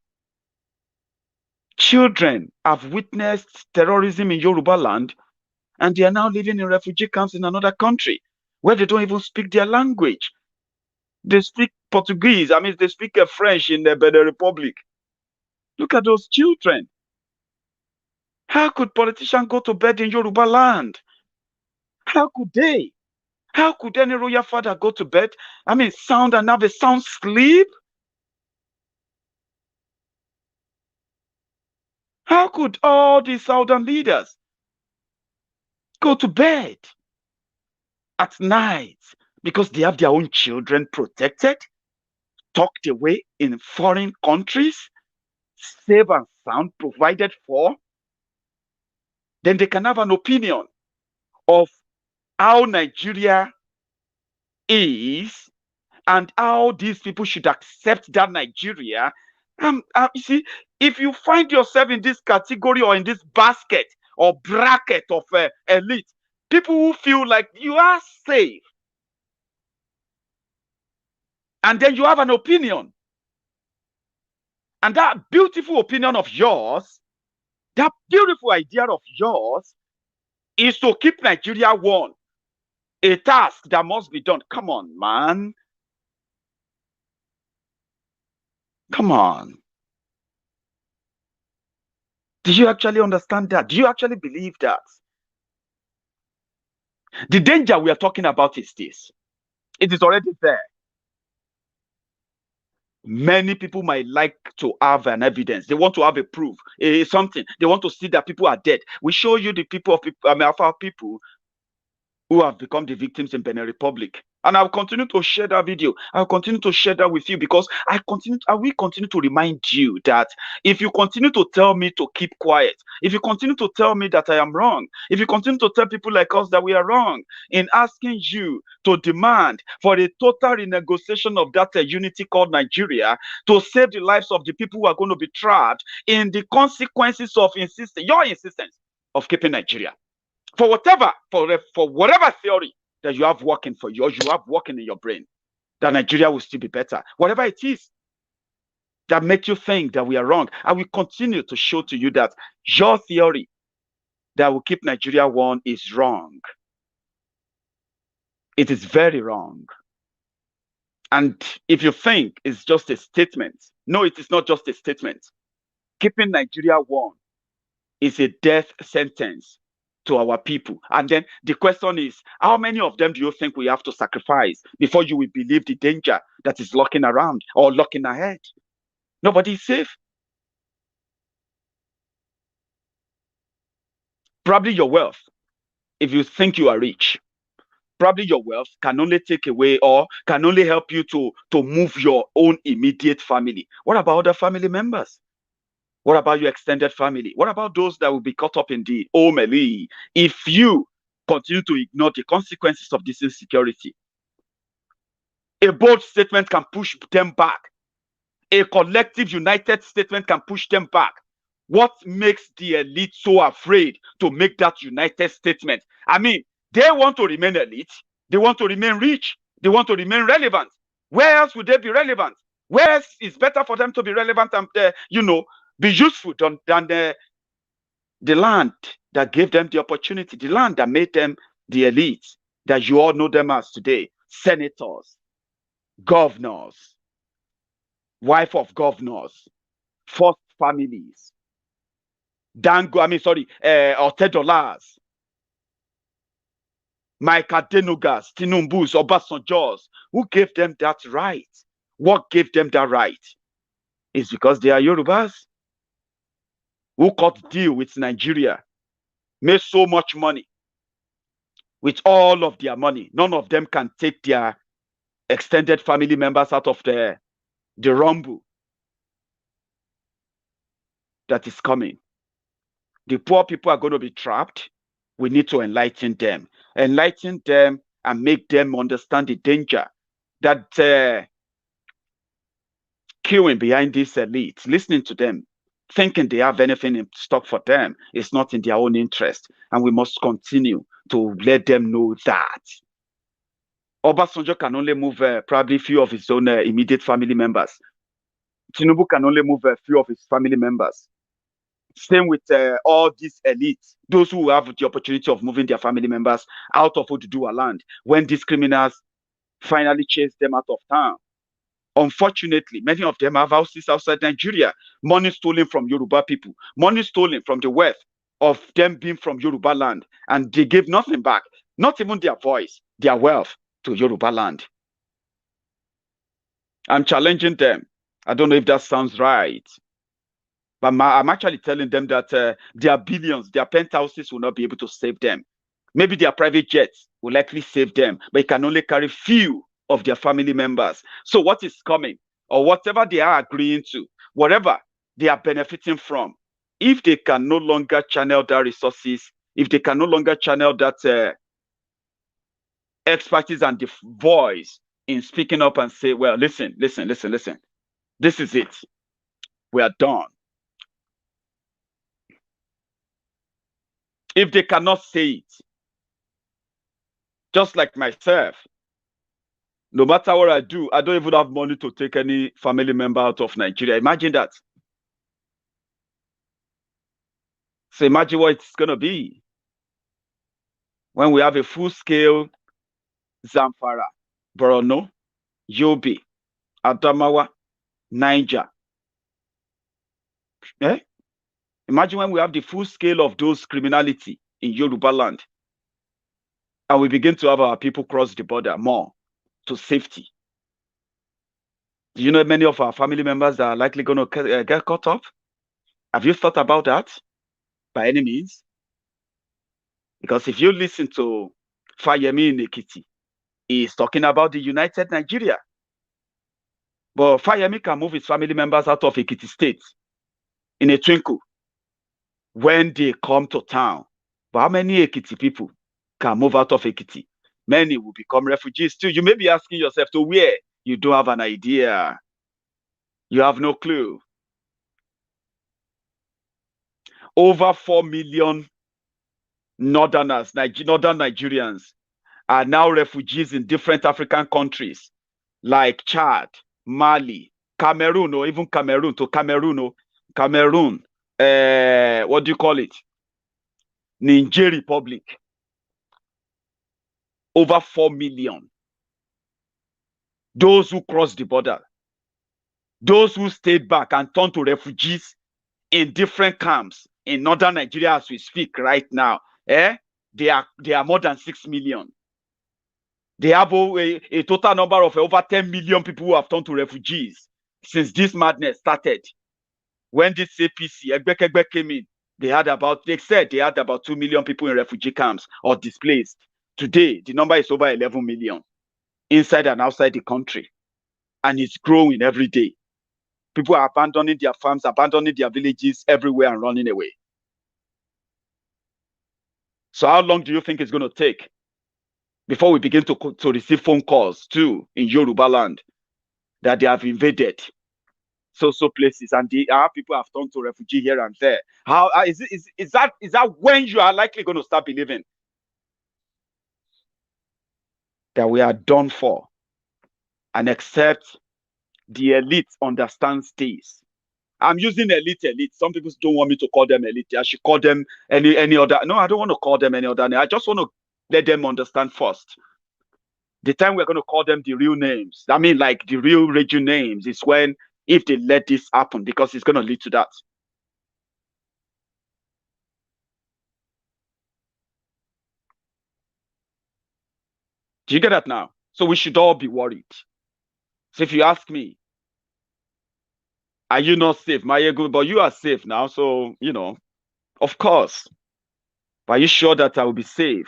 have witnessed terrorism in Yoruba land, and they are now living in refugee camps in another country where they don't even speak their language? They speak Portuguese. I mean, they speak French in the Benin Republic. Look at those children. How could politicians go to bed in Yoruba land? How could they? How could any royal father go to bed? I mean, sound and have a sound sleep? How could all these southern leaders go to bed at night because they have their own children protected, tucked away in foreign countries, safe and sound provided for? Then they can have an opinion of how Nigeria is and how these people should accept that Nigeria. You see, if you find yourself in this category or in this basket or bracket of elite, people who feel like you are safe, and then you have an opinion, and that beautiful opinion of yours, that beautiful idea of yours, is to keep Nigeria one, a task that must be done. Come on, man. Come on. Do you actually understand that? Do you actually believe that? The danger we are talking about is this. It is already there. Many people might like to have an evidence. They want to have a proof, something. They want to see that people are dead. We show you the people of our people who have become the victims in Benin Republic. And I'll continue to share that video. I'll continue to share that with you because I will continue to remind you that if you continue to tell me to keep quiet, if you continue to tell me that I am wrong, if you continue to tell people like us that we are wrong in asking you to demand for a total renegotiation of that unity called Nigeria to save the lives of the people who are going to be trapped in the consequences of your insistence of keeping Nigeria. For whatever theory that you have working for you, or you have working in your brain, that Nigeria will still be better. Whatever it is that makes you think that we are wrong, I will continue to show to you that your theory that will keep Nigeria one is wrong. It is very wrong. And if you think it's just a statement, no, it is not just a statement. Keeping Nigeria one is a death sentence to our people. And then the question is, how many of them do you think we have to sacrifice before you will believe the danger that is lurking around or lurking ahead? Nobody is safe. Probably your wealth, if you think you are rich, probably your wealth can only take away or can only help you to move your own immediate family. What about other family members? What about your extended family? What about those that will be caught up in the Omeli if you continue to ignore the consequences of this insecurity? A bold statement can push them back. A collective united statement can push them back. What makes the elite so afraid to make that united statement? I mean, they want to remain elite. They want to remain rich. They want to remain relevant. Where else would they be relevant? Where else is better for them to be relevant and, be useful than the land that gave them the opportunity, the land that made them the elite that you all know them as today? Senators, governors, wife of governors, first families, Otedolas, Mike Adenugas, Tinubu's, Obasanjo's. Who gave them that right? What gave them that right? It's because they are Yorubas who cut deal with Nigeria, made so much money. With all of their money, none of them can take their extended family members out of the rumble that is coming. The poor people are going to be trapped. We need to enlighten them. Enlighten them and make them understand the danger that queuing behind these elites, listening to them, thinking they have anything in stock for them is not in their own interest. And we must continue to let them know that. Obasanjo can only move probably few of his own immediate family members. Tinubu can only move a few of his family members. Same with all these elites, those who have the opportunity of moving their family members out of Oodua land when these criminals finally chase them out of town. Unfortunately, many of them have houses outside Nigeria, money stolen from Yoruba people, money stolen from the wealth of them being from Yoruba land, and they gave nothing back, not even their voice, their wealth to Yoruba land. I'm challenging them. I don't know if that sounds right, but I'm actually telling them that their billions, their penthouses will not be able to save them. Maybe their private jets will likely save them, but it can only carry few of their family members. So what is coming, or whatever they are agreeing to, whatever they are benefiting from, if they can no longer channel their resources, if they can no longer channel that expertise and the voice in speaking up and say, well, listen, this is it. We are done. If they cannot say it, just like myself, no matter what I do, I don't even have money to take any family member out of Nigeria. Imagine that. So imagine what it's going to be when we have a full-scale Zamfara, Borno, Yobe, Adamawa, Niger. Imagine when we have the full scale of those criminality in Yoruba land, and we begin to have our people cross the border more to safety. Do you know many of our family members are likely going to get caught up? Have you thought about that by any means? Because if you listen to Fayemi in Ekiti, he's talking about the United Nigeria. But Fayemi can move his family members out of Ekiti state in a twinkle when they come to town. But how many Ekiti people can move out of Ekiti? Many will become refugees too. You may be asking yourself, to where? You don't have an idea. You have no clue. Over 4 million northern Nigerians are now refugees in different African countries like Chad, Mali, Cameroon, or even Cameroon, what do you call it? Niger Republic. Over 4 million. Those who crossed the border, those who stayed back and turned to refugees in different camps in northern Nigeria as we speak right now, they are more than 6 million. They have a total number of over 10 million people who have turned to refugees since this madness started. When this APC, Egbekegbe came in, they said they had about 2 million people in refugee camps or displaced. Today, the number is over 11 million inside and outside the country. And it's growing every day. People are abandoning their farms, abandoning their villages everywhere and running away. So how long do you think it's going to take before we begin to receive phone calls too in Yoruba land that they have invaded so places and our people have turned to refugee here and there? How is that when you are likely going to start believing that we are done for? And except the elite understands this. I'm using elite. Some people don't want me to call them elite. I should call them any other. No, I don't want to call them any other name. I just want to let them understand first. The time we're going to call them the real names, I mean like the real region names, is when, if they let this happen, because it's going to lead to that. Do you get that now? So we should all be worried. So if you ask me, are you not safe, Maiyegun? But you are safe now, so, of course. But are you sure that I will be safe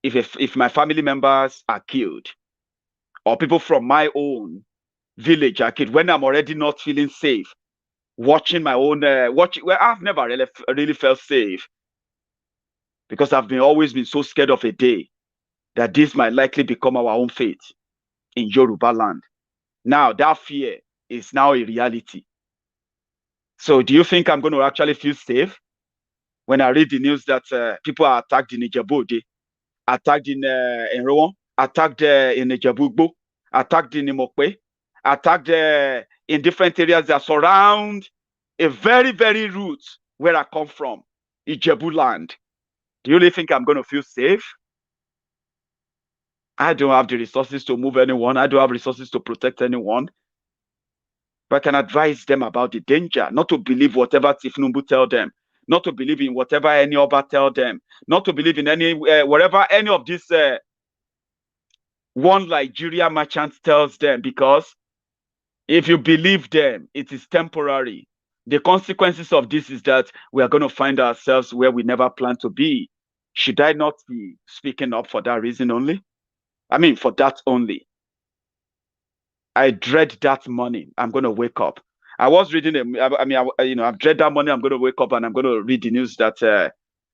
if my family members are killed, or people from my own village are killed, when I'm already not feeling safe, watching my own, I've never really felt safe, because I've always been so scared of a day that this might likely become our own fate in Yoruba land. Now, that fear is now a reality. So do you think I'm going to actually feel safe when I read the news that people are attacked in Ijebu-Ode, attacked in Rowan, attacked in Ijebu-Igbo, attacked in Imokwe, attacked in different areas that surround a very, very route where I come from, Ijebu land? Do you really think I'm going to feel safe? I don't have the resources to move anyone. I don't have resources to protect anyone. But I can advise them about the danger, not to believe whatever Tifnumbu tell them, not to believe in whatever any Oba tell them, not to believe in any whatever any of these one Nigeria merchant tells them, because if you believe them, it is temporary. The consequences of this is that we are going to find ourselves where we never planned to be. Should I not be speaking up for that reason only? I mean, for that only. I dread that morning. I'm going to wake up. I was reading, I dread that morning. I'm going to wake up and I'm going to read the news that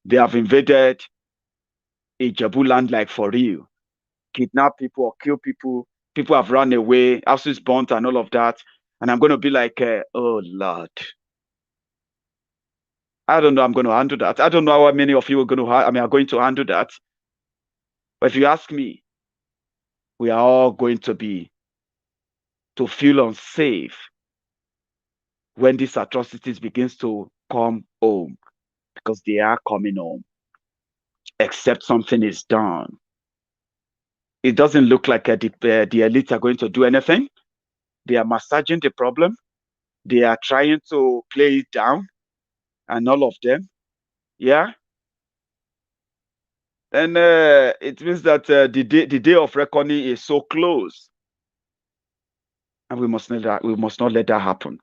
they have invaded Ijebu land, like for real. Kidnap people or kill people. People have run away, houses burnt and all of that. And I'm going to be like, oh, Lord. I don't know I'm going to handle that. I don't know how many of you are going to handle that. But if you ask me, we are all going to feel unsafe when these atrocities begins to come home, because they are coming home, except something is done. It doesn't look like the elite are going to do anything. They are massaging the problem. They are trying to play it down, and all of them, yeah. And it means that the day of reckoning is so close, and we must not let that happen.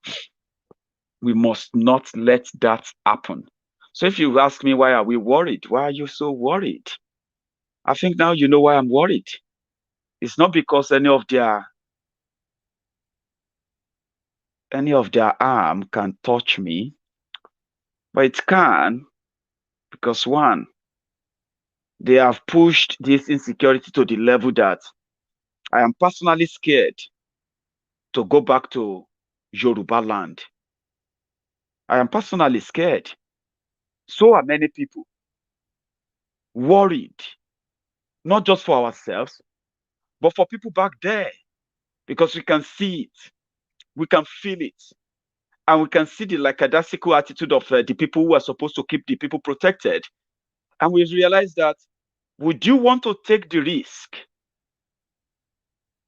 We must not let that happen. So if you ask me, why are we worried? Why are you so worried? I think now you know why I'm worried. It's not because any of their arm can touch me, but it can, because one, they have pushed this insecurity to the level that I am personally scared to go back to Yoruba land. I am personally scared. So are many people worried, not just for ourselves, but for people back there, because we can see it, we can feel it, and we can see the lackadaisical attitude of the people who are supposed to keep the people protected. And we realize that, would you want to take the risk?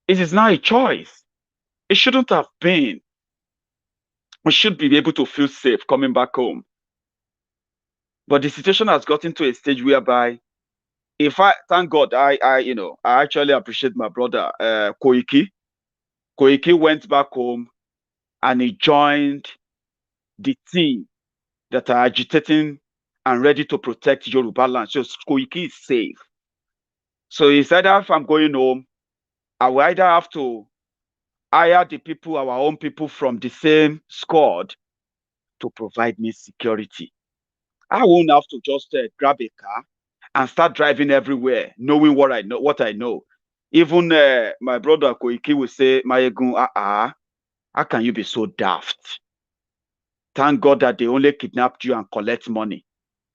It is now a choice. It shouldn't have been. We should be able to feel safe coming back home. But the situation has gotten to a stage whereby, thank God, I actually appreciate my brother, Koiki. Koiki went back home and he joined the team that are agitating and ready to protect Yoruba land. So Koiki is safe. So he said, if I'm going home, I will either have to hire the people, our own people from the same squad, to provide me security. I won't have to just grab a car and start driving everywhere, knowing what I know. Even my brother Koiki will say, Maiyegun, how can you be so daft? Thank God that they only kidnapped you and collect money.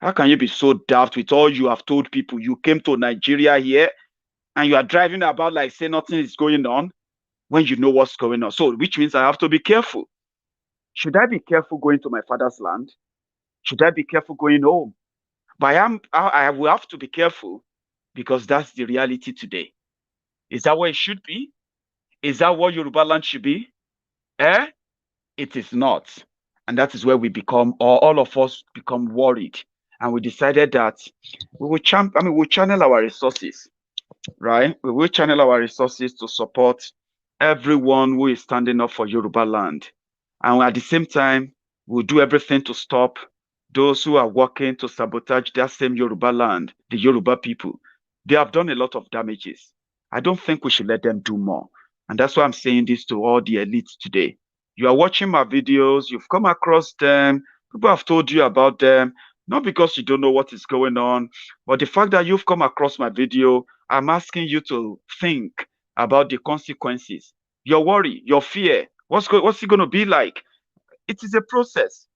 How can you be so daft with all you have told people? You came to Nigeria here and you are driving about like say nothing is going on when you know what's going on. So, which means I have to be careful. Should I be careful going to my father's land? Should I be careful going home? But I will have to be careful, because that's the reality today. Is that what it should be? Is that what Yoruba land should be? It is not. And that is where we become, or all of us become worried. And we decided that we'll channel our resources, right? We will channel our resources to support everyone who is standing up for Yoruba land. And at the same time, we'll do everything to stop those who are working to sabotage that same Yoruba land, the Yoruba people. They have done a lot of damages. I don't think we should let them do more. And that's why I'm saying this to all the elites today. You are watching my videos, you've come across them, people have told you about them, Not because you don't know what is going on, but the fact that you've come across my video, I'm asking you to think about the consequences. Your worry, your fear, what's it going to be like? It is a process.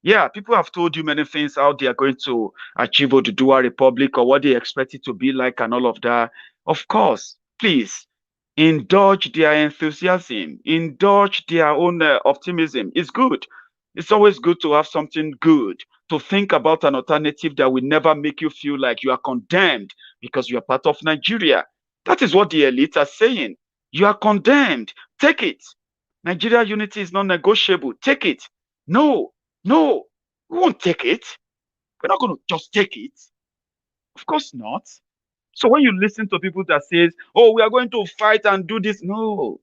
Yeah, people have told you many things, how they are going to achieve Oodua Republic or what they expect it to be like and all of that. Of course, please indulge their enthusiasm, indulge their own optimism. It's good. It's always good to have something good, to think about an alternative that will never make you feel like you are condemned because you are part of Nigeria. That is what the elites are saying. You are condemned. Take it. Nigeria unity is non-negotiable. Take it. No, no, we won't take it. We're not going to just take it. Of course not. So when you listen to people that says, oh, we are going to fight and do this, no,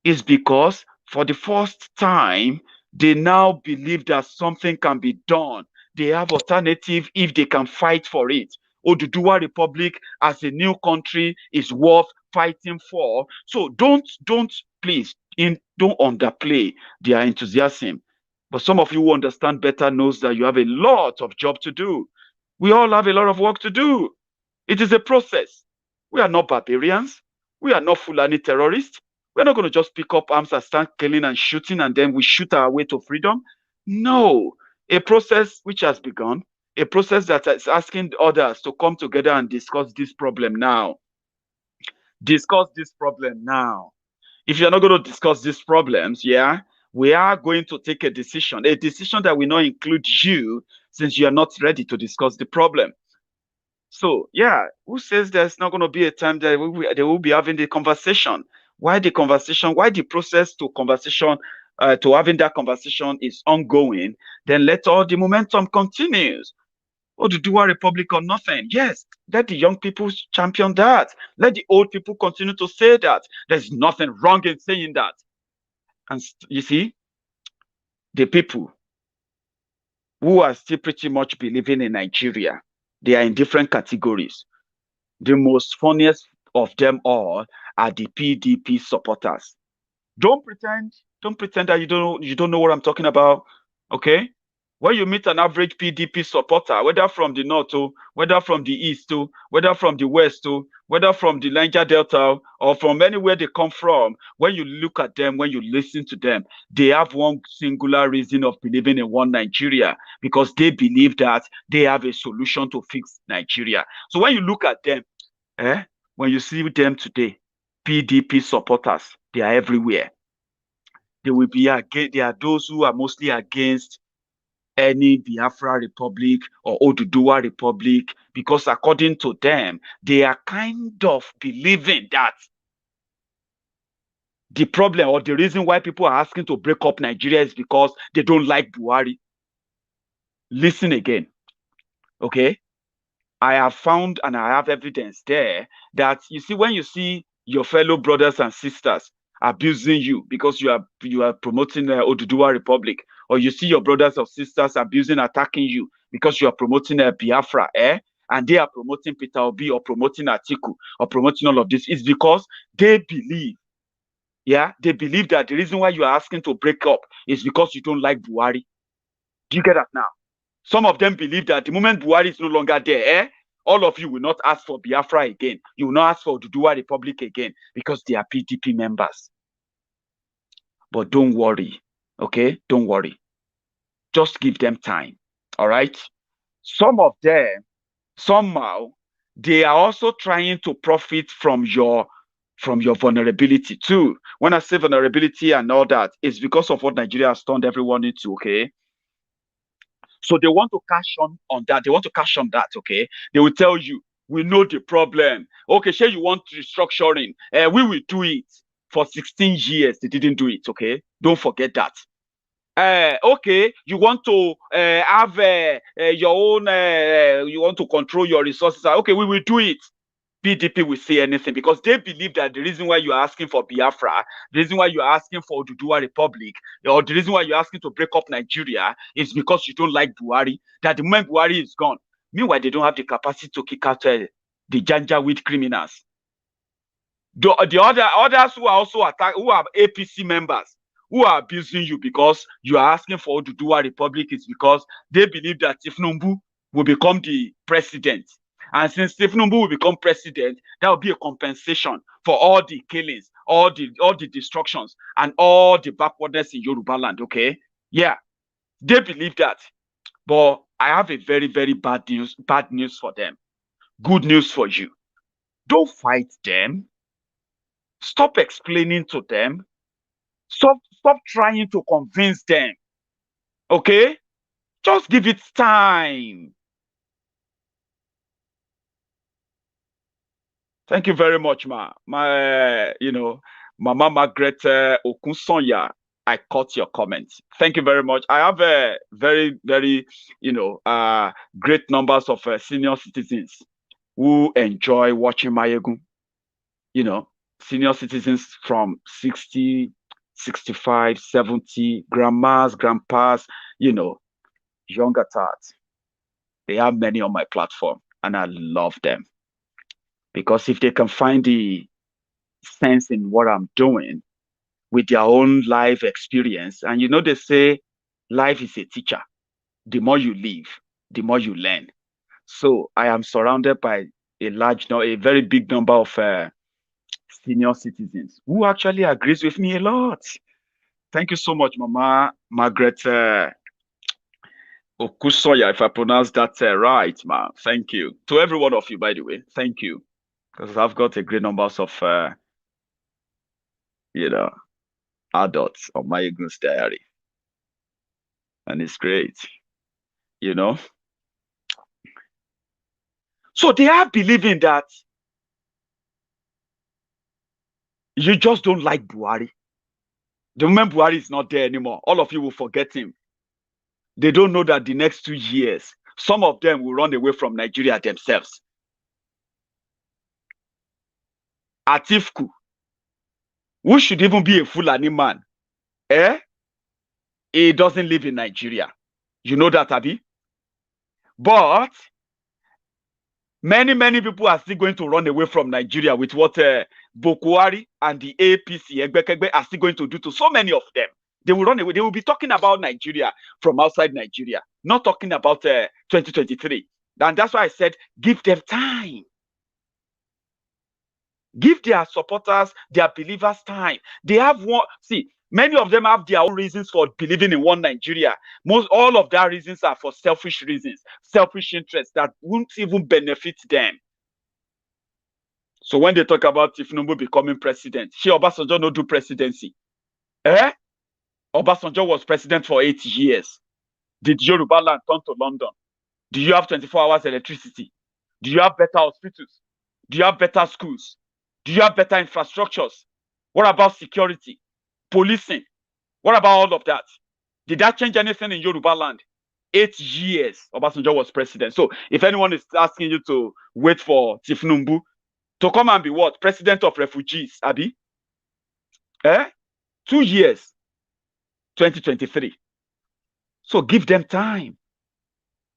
it's because for the first time, they now believe that something can be done. They have alternative if they can fight for it. Oodua Republic as a new country is worth fighting for. So please, don't underplay their enthusiasm. But some of you who understand better knows that you have a lot of job to do. We all have a lot of work to do. It is a process. We are not barbarians. We are not Fulani terrorists. We're not going to just pick up arms and start killing and shooting and then we shoot our way to freedom. No, a process which has begun, a process that is asking others to come together and discuss this problem now. Discuss this problem now. If you're not going to discuss these problems, yeah, we are going to take a decision that will not include you since you are not ready to discuss the problem. So, yeah, who says there's not going to be a time that they will be having the conversation? Why the conversation? Why the process to conversation, to having that conversation is ongoing? Then let all the momentum continues. Oodua Republic or nothing. Yes, let the young people champion that. Let the old people continue to say that. There's nothing wrong in saying that. And you see, the people who are still pretty much believing in Nigeria, they are in different categories. The most funniest of them all are the PDP supporters. Don't pretend that you don't know what I'm talking about. Okay? When you meet an average PDP supporter, whether from the north, whether from the east, whether from the west, whether from the Niger Delta, or from anywhere they come from, when you look at them, when you listen to them, they have one singular reason of believing in one Nigeria, because they believe that they have a solution to fix Nigeria. So when you look at them, when you see them today, PDP supporters, they are everywhere. They will be against, they are those who are mostly against any Biafra Republic or Oodua Republic, because according to them, they are kind of believing that the problem or the reason why people are asking to break up Nigeria is because they don't like Buhari. Listen again, okay? I have found and I have evidence there that you see, when you see your fellow brothers and sisters abusing you because you are promoting Oodua Republic, or you see your brothers or sisters attacking you because you are promoting Biafra, and they are promoting Peter Obi or promoting Atiku or promoting all of this, is because they believe, they believe that the reason why you are asking to break up is because you don't like Buhari. Do you get that now? Some of them believe that the moment Buhari is no longer there, all of you will not ask for Biafra again. You will not ask for Oodua Republic again because they are PDP members. But don't worry, okay? Don't worry. Just give them time, all right? Some of them, somehow, they are also trying to profit from your vulnerability too. When I say vulnerability and all that, it's because of what Nigeria has turned everyone into, okay? So they want to cash on that. They want to cash on that, okay? They will tell you, we know the problem. Okay, sure, you want restructuring. We will do it. For 16 years, they didn't do it, okay? Don't forget that. Okay, you want to have your own, you want to control your resources. Okay, we will do it. PDP will say anything because they believe that the reason why you are asking for Biafra, the reason why you are asking for Oodua Republic, or the reason why you're asking to break up Nigeria is because you don't like Buhari, that the moment Buhari is gone. Meanwhile, they don't have the capacity to kick out the Janjaweed criminals. The others who are also attacked, who are APC members, who are abusing you because you are asking for Oodua Republic, is because they believe that Tifnumbu will become the president. And since Tinubu will become president, that will be a compensation for all the killings, all the destructions, and all the backwardness in Yoruba land. Okay, yeah, they believe that. But I have a very, very bad news for them. Good news for you. Don't fight them. Stop explaining to them. Stop trying to convince them. Okay? Just give it time. Thank you very much, ma. Mama Margaret Okunsonya, I caught your comments. Thank you very much. I have a very, very, great numbers of senior citizens who enjoy watching Maiyegun. Senior citizens from 60, 65, 70, grandmas, grandpas, younger tards. They have many on my platform, and I love them. Because if they can find the sense in what I'm doing with their own life experience, and they say life is a teacher. The more you live, the more you learn. So I am surrounded by a very big number of senior citizens who actually agrees with me a lot. Thank you so much, Mama Margaret Okusoya, if I pronounce that right, ma'am. Thank you. To every one of you, by the way, thank you. Because I've got a great numbers of, adults on Maiyegun's diary. And it's great, So they are believing that you just don't like Buhari. The moment Buhari is not there anymore, all of you will forget him. They don't know that the next 2 years, some of them will run away from Nigeria themselves. Atifku, who should even be a Fulani man, he doesn't live in Nigeria. You know that, Abi? But many people are still going to run away from Nigeria with what Bokwari and the APC Egbekegbe are still going to do to so many of them. They will run away. They will be talking about Nigeria from outside Nigeria, not talking about 2023. And that's why I said, give them time. Give their supporters, their believers time. They have many of them have their own reasons for believing in one Nigeria. All of their reasons are for selfish reasons, selfish interests that won't even benefit them. So when they talk about Tinubu becoming president, Obasanjo no do presidency. Obasanjo was president for 8 years. Did Yoruba land turn to London? Do you have 24 hours electricity? Do you have better hospitals? Do you have better schools? Do you have better infrastructures? What about security? Policing? What about all of that? Did that change anything in Yoruba land? 8 years Obasanjo was president. So if anyone is asking you to wait for Tinubu to come and be what? President of refugees, Abi? 2 years, 2023. So give them time.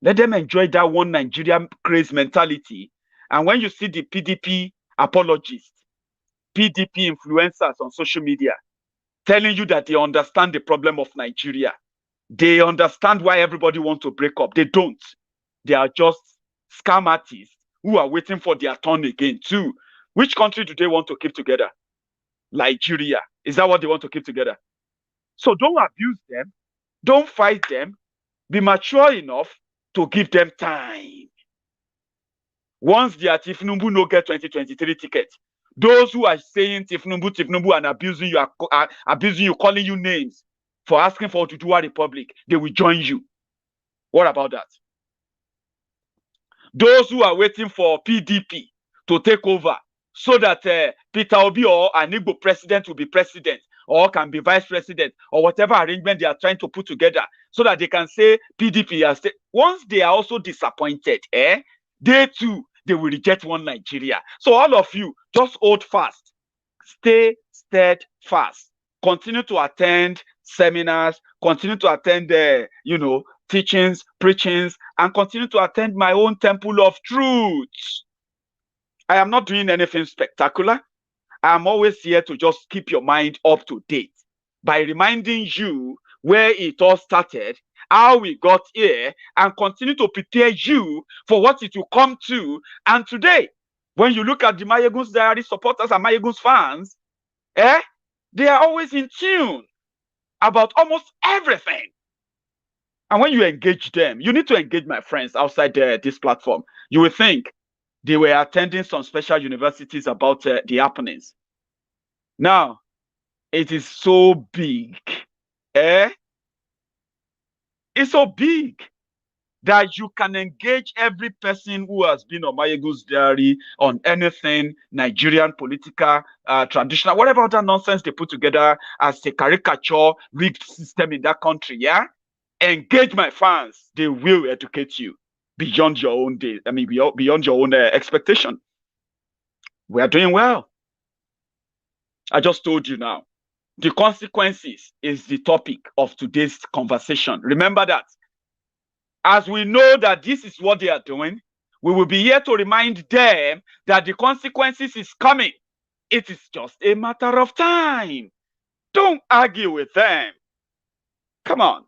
Let them enjoy that one Nigerian craze mentality. And when you see the PDP apologists, PDP influencers on social media telling you that they understand the problem of Nigeria, they understand why everybody wants to break up. They don't. They are just scam artists who are waiting for their turn again too. Which country do they want to keep together? Nigeria. Is that what they want to keep together? So don't abuse them. Don't fight them. Be mature enough to give them time. Once they are Tinubu no get 2023 ticket, those who are saying Tinubu and abusing you, calling you names for asking for Oodua Republic, they will join you. What about that? Those who are waiting for PDP to take over so that Peter Obi or an Igbo president will be president or can be vice president or whatever arrangement they are trying to put together so that they can say PDP has once they are also disappointed, they too, they will reject one Nigeria. So all of you, just hold fast. Stay steadfast. Continue to attend seminars, continue to attend teachings, preachings, and continue to attend my own temple of truth. I am not doing anything spectacular. I am always here to just keep your mind up to date by reminding you where it all started how we got here and continue to prepare you for what it will come to. And today, when you look at the Maiyegun's Diary supporters and Maiyegun's fans, they are always in tune about almost everything. And when you engage them, you need to engage my friends outside this platform. You will think they were attending some special universities about the happenings. Now, it is so big. It's so big that you can engage every person who has been on Maiyegun's Diary on anything Nigerian political, traditional, whatever other nonsense they put together as a caricature rigged system in that country. Yeah, engage my fans; they will educate you beyond your own day. I mean, beyond your own expectation. We are doing well. I just told you now. The consequences is the topic of today's conversation. Remember that. As we know that this is what they are doing, we will be here to remind them that the consequences is coming. It is just a matter of time. Don't argue with them. Come on.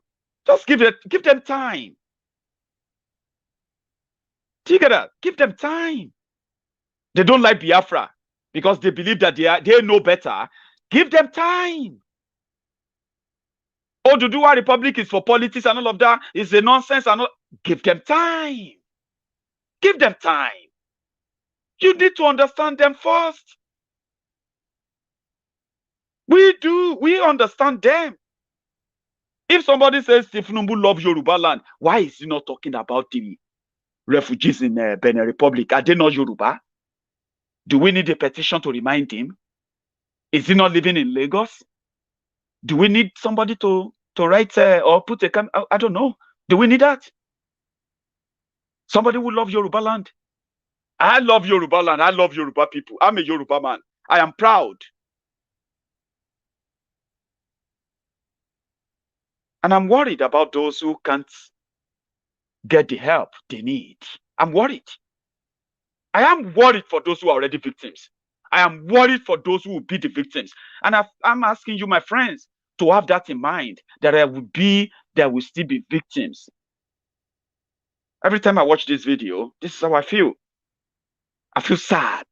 Just give them time. Think of that. Give them time. They don't like Biafra because they believe that they know better. Give them time. Oodua Republic is for politics and all of that is a nonsense and all. Give them time. Give them time. You need to understand them first. We do. We understand them. If somebody says Tifnumbu loves Yoruba land, why is he not talking about the refugees in Benue Republic? Are they not Yoruba? Do we need a petition to remind him? Is he not living in Lagos? Do we need somebody to write or put a I don't know. Do we need that? Somebody who loves Yoruba land. I love Yoruba land. I love Yoruba people. I'm a Yoruba man. I am proud. And I'm worried about those who can't get the help they need. I'm worried. I am worried for those who are already victims. I am worried for those who will be the victims. And I'm asking you, my friends, to have that in mind, that there will still be victims. Every time I watch this video, this is how I feel. I feel sad.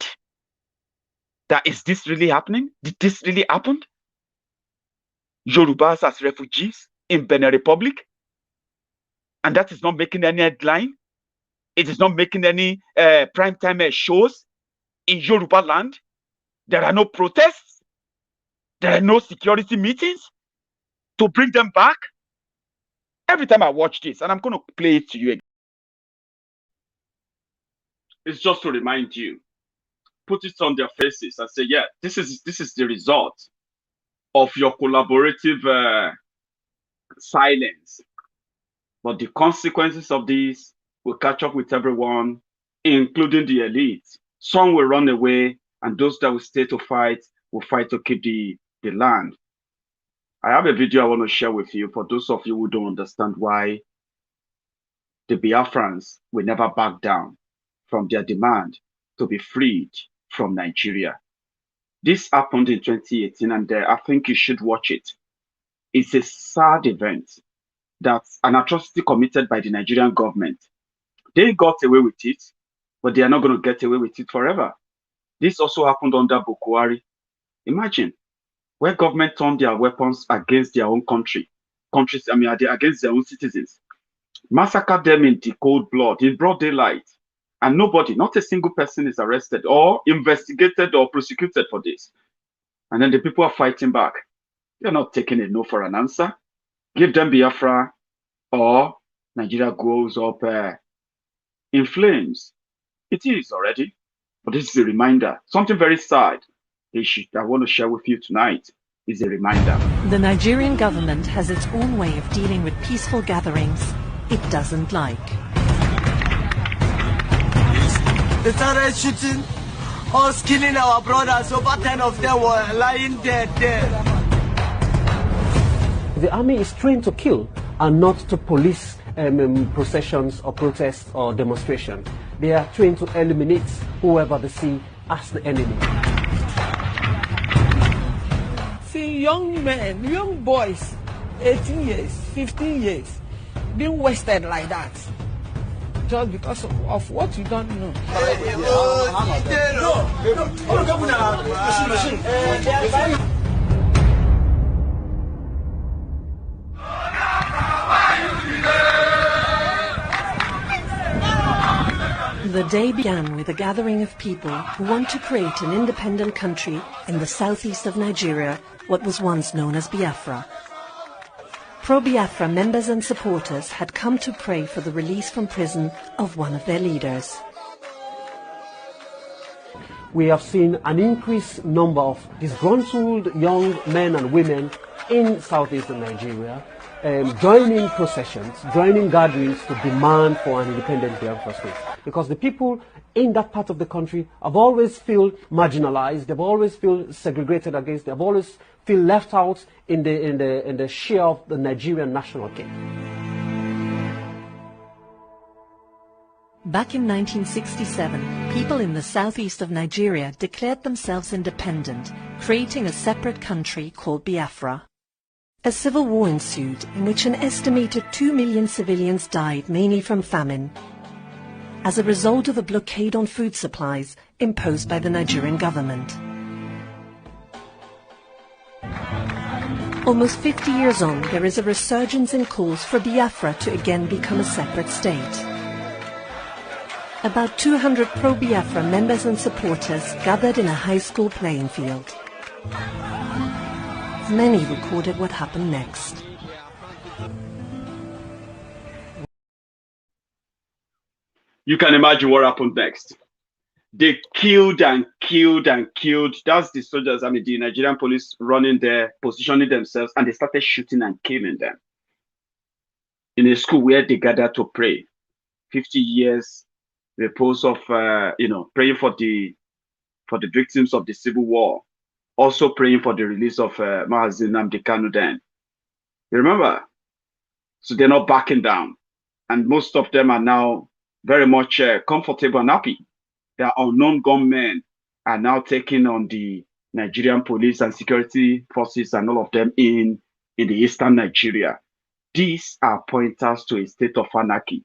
That is this really happening? Did this really happen? Yorubas as refugees in Benue Republic? And that is not making any headline? It is not making any primetime shows in Yoruba land? There are no protests? There are no security meetings to bring them back? Every time I watch this, and I'm going to play it to you again. It's just to remind you. Put it on their faces and say, yeah, this is the result of your collaborative silence. But the consequences of this will catch up with everyone, including the elite. Some will run away, and those that will stay to fight will fight to keep the land. I have a video I want to share with you for those of you who don't understand why the Biafrans will never back down from their demand to be freed from Nigeria. This happened in 2018, and I think you should watch it. It's a sad event. That's an atrocity committed by the Nigerian government. They got away with it, but they are not going to get away with it forever. This also happened under Buhari. Imagine, where government turned their weapons against their own against their own citizens. Massacred them in the cold blood, in broad daylight. And nobody, not a single person is arrested or investigated or prosecuted for this. And then the people are fighting back. They're not taking a no for an answer. Give them Biafra or Nigeria goes up in flames. It is already. But this is a reminder. Something very sad I want to share with you tonight is a reminder. The Nigerian government has its own way of dealing with peaceful gatherings it doesn't like. They started shooting us, killing our brothers. Over 10 of them were lying dead there. The army is trained to kill and not to police processions or protests or demonstration. They are trained to eliminate whoever they see as the enemy. See young men, young boys, 18 years, 15 years, being wasted like that just because of what you don't know. The day began with a gathering of people who want to create an independent country in the southeast of Nigeria, what was once known as Biafra. Pro-Biafra members and supporters had come to pray for the release from prison of one of their leaders. We have seen an increased number of disgruntled young men and women in southeastern Nigeria joining processions, joining gatherings to demand for an independent Biafra state. Because the people in that part of the country have always feel marginalized, they've always feel segregated against, they've always feel left out in the share of the Nigerian national cake. Back in 1967, people in the southeast of Nigeria declared themselves independent, creating a separate country called Biafra. A civil war ensued in which an estimated 2 million civilians died, mainly from famine, as a result of a blockade on food supplies imposed by the Nigerian government. Almost 50 years on, there is a resurgence in calls for Biafra to again become a separate state. About 200 pro-Biafra members and supporters gathered in a high school playing field. Many recorded what happened next. You can imagine what happened next. They killed and killed and killed. That's the soldiers, the Nigerian police running there, positioning themselves, and they started shooting and killing them. In a school where they gathered to pray. 50 years, repose of, praying for the victims of the civil war. Also praying for the release of Mazi Nnamdi Kanu then. You remember? So they're not backing down. And most of them are now very much comfortable and happy. Their unknown gunmen are now taking on the Nigerian police and security forces and all of them in the eastern Nigeria. These are pointers to a state of anarchy.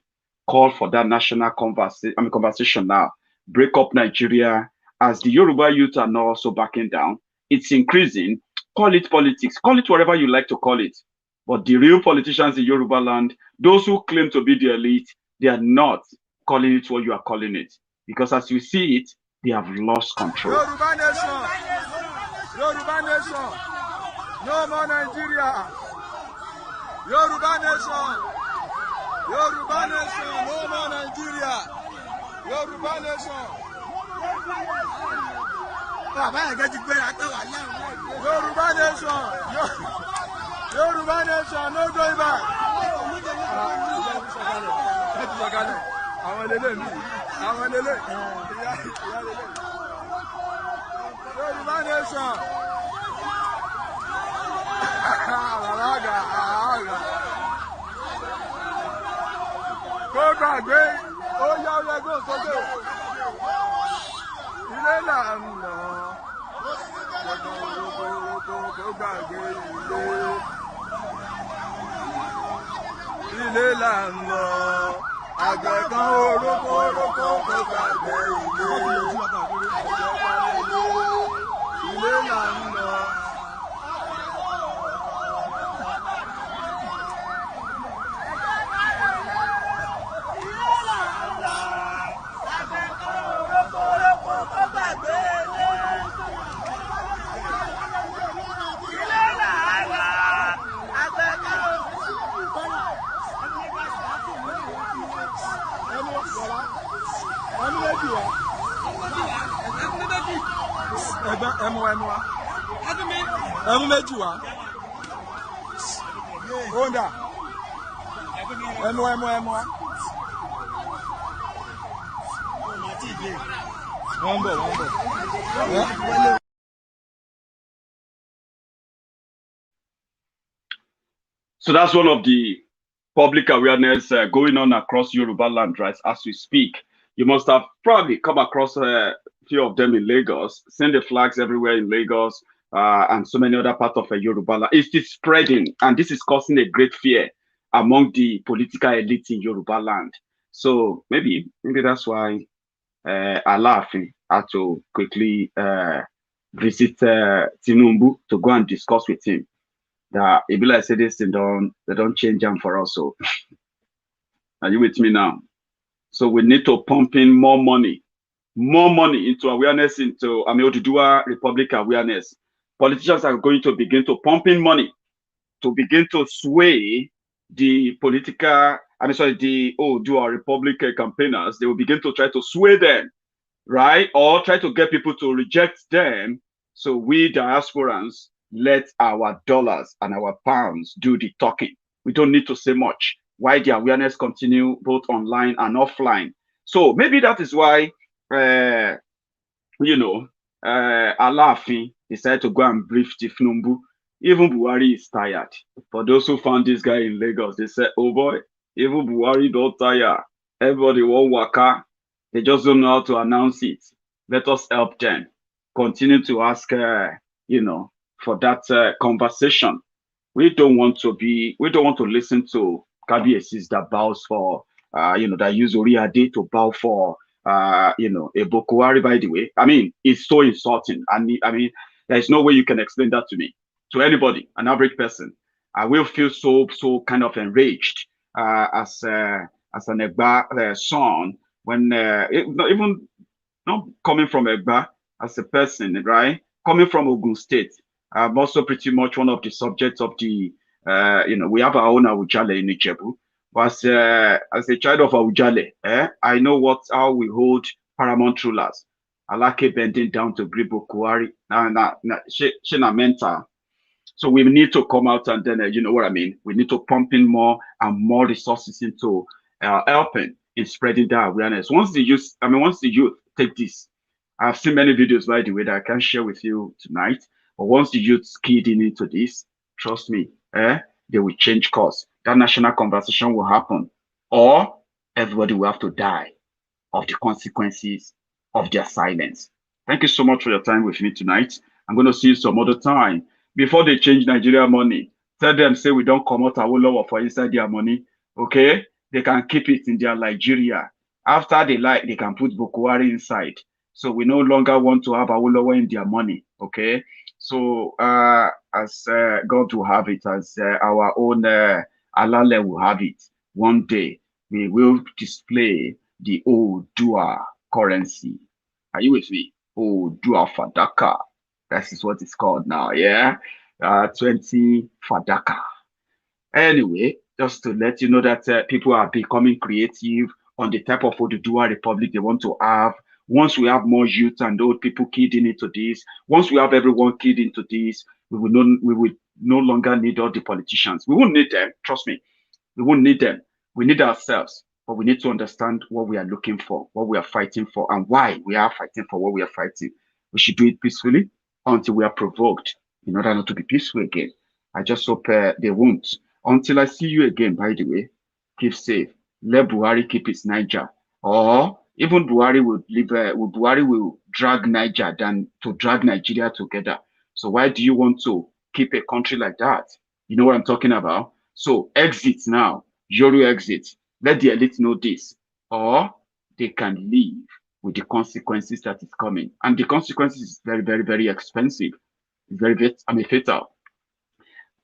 Call for that national conversation now. Break up Nigeria. As the Yoruba youth are now also backing down, it's increasing. Call it politics. Call it whatever you like to call it. But the real politicians in Yoruba land, those who claim to be the elite, they are not calling it what you are calling it. Because as you see it, they have lost control. Yoruba nation! Yoruba nation! No more Nigeria! Yoruba nation! Yoruba nation! No more Nigeria! Yoruba nation! Yoruba nation! Yoruba nation! No going back! Yoruba nation! Go back, babe! Oh, yeah, go, so go! Ilé là ń lọ. Go back, babe! Ilé là ń lọ. Àgbẹ̀ kan orókó kó gbàgbé ilé. Ilé là ń lọ. Ẹmu méjì wá. Honda. Ẹmu wá. Wọ́n bọ̀. So that's one of the public awareness going on across Yoruba land, right? As we speak, you must have probably come across a few of them in Lagos, seen the flags everywhere in Lagos, and so many other parts of Yoruba land. It is spreading, and this is causing a great fear among the political elite in Yoruba land. So maybe that's why Alaafin had to quickly visit Tinubu to go and discuss with him. That if like say this, they don't change them for us. So are you with me now? So we need to pump in more money into awareness, into Oodua Republic awareness. Politicians are going to begin to pump in money to begin to sway the political, the Oodua Republic campaigners. They will begin to try to sway them, right? Or try to get people to reject them. So we diasporans, let our dollars and our pounds do the talking. We don't need to say much. Why the awareness continue both online and offline. So maybe that is why, Alaafin decided to go and brief Tinubu. Even Buhari is tired. For those who found this guy in Lagos, they said, oh boy, even Buhari don't tire. Everybody won't waka. They just don't know how to announce it. Let us help them. Continue to ask, for that conversation. We don't want to listen to Kabiyesi's that bows for, that use Oriade to bow for, a Bokuwari, by the way. It's so insulting. There's no way you can explain that to me. To anybody, an average person, I will feel so kind of enraged as an Egba son when even not coming from Egba as a person, right? Coming from Ogun State, I'm also pretty much one of the subjects of the we have our own Awujale in Ijebu. But as a child of Awujale, I know how we hold paramount rulers. Alake bending down to Gribo Kuwari, Shena mental. So we need to come out and then, we need to pump in more and more resources into helping in spreading that awareness. Once the youth take this, I've seen many videos, by the way, that I can share with you tonight. But once the youth keyed into this, trust me, they will change course. That national conversation will happen. Or everybody will have to die of the consequences of their silence. Thank you so much for your time with me tonight. I'm going to see you some other time. Before they change Nigeria money, tell them, say we don't come out Awolowo for inside their money, okay? They can keep it in their Nigeria. After they like, they can put Bokuwari inside. So we no longer want to have Awolowo in their money, okay? So as God will have it, as our own Alale will have it, one day we will display the Oodua currency. Are you with me? Oodua Fadaka. That is what it's called now, yeah? 20 Fadaka. Anyway, just to let you know that people are becoming creative on the type of Oodua Republic they want to have. Once we have more youth and old people keyed into this, once we have everyone keyed into this, we will no longer need all the politicians. We won't need them, trust me. We won't need them. We need ourselves. But we need to understand what we are looking for, what we are fighting for, and why we are fighting for what we are fighting. We should do it peacefully until we are provoked in order not to be peaceful again. I just hope they won't. Until I see you again, by the way, keep safe. Let Buhari keep his Niger. Or even Buhari will drag Niger than to drag Nigeria together. So why do you want to keep a country like that? You know what I'm talking about? So exit now. Yoru exit. Let the elite know this. Or they can leave with the consequences that is coming. And the consequences is very, very, very expensive. Very, fatal.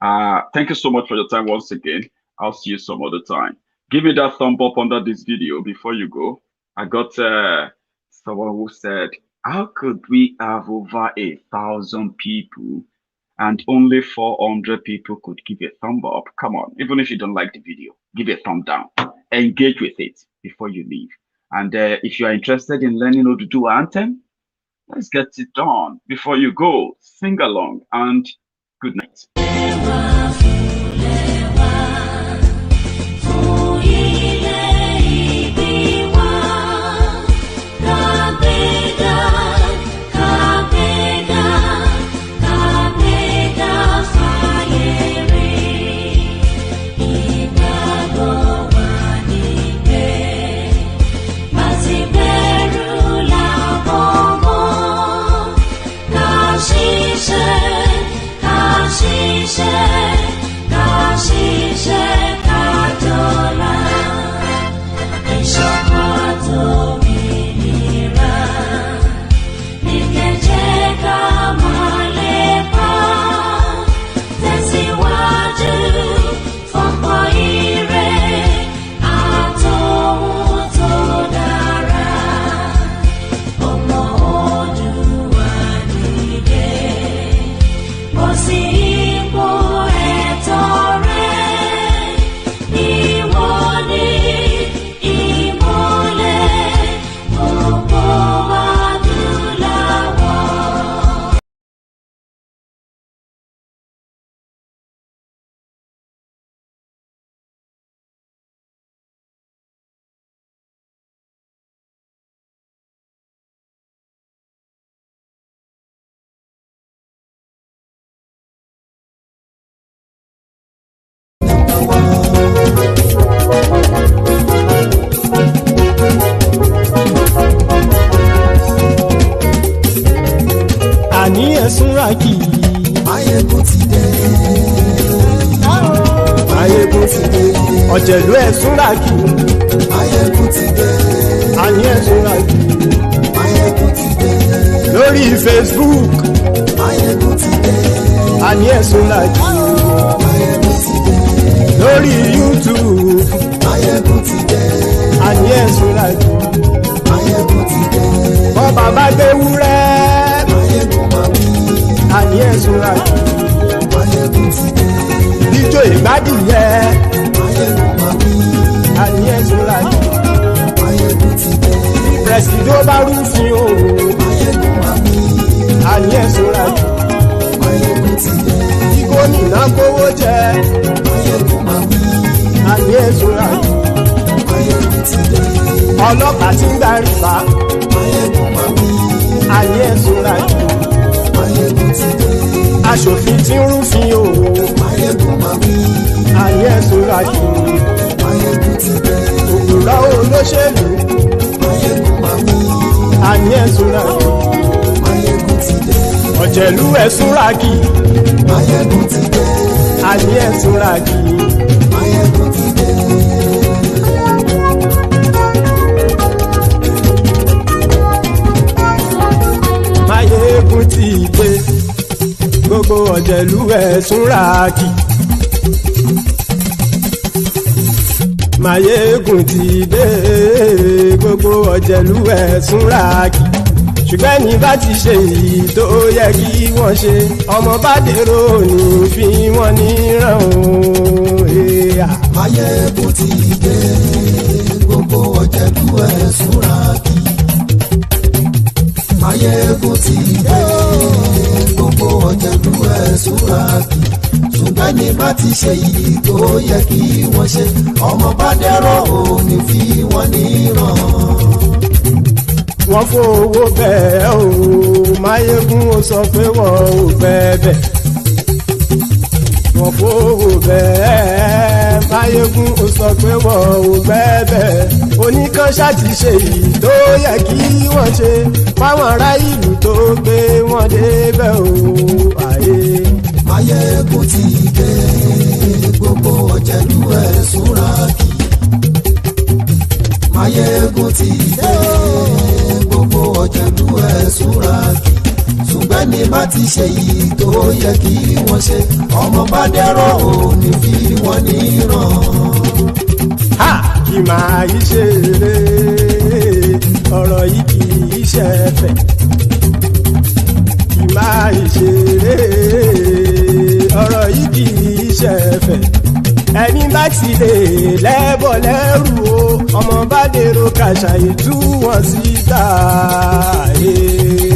Thank you so much for your time once again. I'll see you some other time. Give me that thumb up under this video before you go. I got someone who said, how could we have over 1,000 people and only 400 people could give a thumb up? Come on, even if you don't like the video, give a thumb down. Engage with it before you leave. And if you are interested in learning how to do anthem, let's get it done before you go. Sing along and good night. She súnràkì. Maiyegun ti dé. Maiyegun ti dé. Ọ̀jẹ̀lú ẹ̀ súnràkì. Maiyegun ti dé. Àní ẹ̀ súnràkì. Maiyegun ti dé. Lórí Facebook. Maiyegun ti dé. Àní ẹ̀ súnràkì. Maiyegun ti dé. Lórí YouTube. Maiyegun ti dé. Àní ẹ̀ súnràkì. Maiyegun ti dé. Bọ́ bàbá gbé wúrẹ́. Maiyegun máa wí. Àní ẹ̀ súnràkì. Maiyegun ti dé. Ijó ìgbádìyẹ. Maiyegun máa wí. Àní ẹ̀ súnràkì. Maiyegun ti dé. Pẹ̀sìdó bá rúfin o. Maiyegun máa wí. Àní ẹ̀ súnràkì. Maiyegun ti dé. Kí gómìnà kówó jẹ. Maiyegun máa wí. Àní ẹ̀ súnràkì. Maiyegun ti dé. Ọlọ́pàá tí ń gba rìbá. Maiyegun máa wí. Àní ẹ̀ súnràkì. Maiyegun ti dé. Aṣòfin tí ń rúfin o. Maiyegun máa wí. Àní ẹ̀ súnràkì. Maiyegun ti dé. Òpùrọ́ olóṣèlú. Maiyegun máa wí. Àní ẹ̀ súnràkì. Maiyegun ti dé. Ọ̀jẹ̀lú ẹ̀ súnràkì. Maiyegun ti dé. Àní ẹ̀ súnràkì. Maiyegun ti dé. Maiyegun ti dé. Gbogbo ọ̀jẹ̀lú ẹ̀ súnràkì. Maiyegun ti dé. Gbogbo ọ̀jẹ̀lú ẹ̀ súnràkì. Ṣùgbọ́n ní bá ti ṣe èyí tó yẹ kí wọ́n ṣe, ọmọ bá dèrò ní fi wọ́n níran o. Maiyegun ti dé. Gbogbo ọ̀jẹ̀lú ẹ̀ súnràkì. Maiyegun ti dé. Gbogbo ọ̀jẹ̀lú ẹ̀ súnràkì. Ṣùgbọ́n ní bá ti ṣe èyí tó yẹ kí wọ́n ṣe, ọmọ bá dèrò ní fi wọ́n níran. Wọ́n fowó bẹ́ẹ̀ o, Maiyegun ó sọ pé wọ́n ò fẹ́ bẹ́ẹ̀. Wọ́n fowó bẹ́ẹ̀, Maiyegun ó sọ pé wọ́n ò fẹ́ bẹ́ẹ̀. Oníkan ṣáàtì ṣe èyí tó yẹ kí wọ́n ṣe fáwọn ará ìlú tó gbé wọn débẹ̀ o. Maiyegun ti dé. Gbogbo ọ̀jẹ̀lú ẹ̀ súnràkì. Maiyegun ti dé. Gbogbo ọ̀jẹ̀lú ẹ̀ súnràkì. Ṣùgbọ́n ní bá ti ṣe yìí tó yẹ kí wọ́n ṣe, ọmọ bá dẹ́rọ̀ ò ní fi wọ́n níran. Kì máa yí ṣe eré, ọ̀rọ̀ yìí kì í ṣe ẹ̀fẹ̀. Kì máa yí ṣe eré, ọ̀rọ̀ yìí kì í ṣe ẹ̀fẹ̀. Ẹni bá ti lè lẹ́bọ̀ lẹ́rù o, ọmọ bá dèrò kàṣàyè tú wọn síta.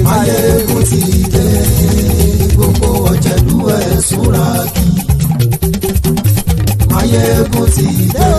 Maiyegun ti dé. Gbogbo ọ̀jẹ̀lú ẹ̀ súnràkì. Maiyegun ti dé.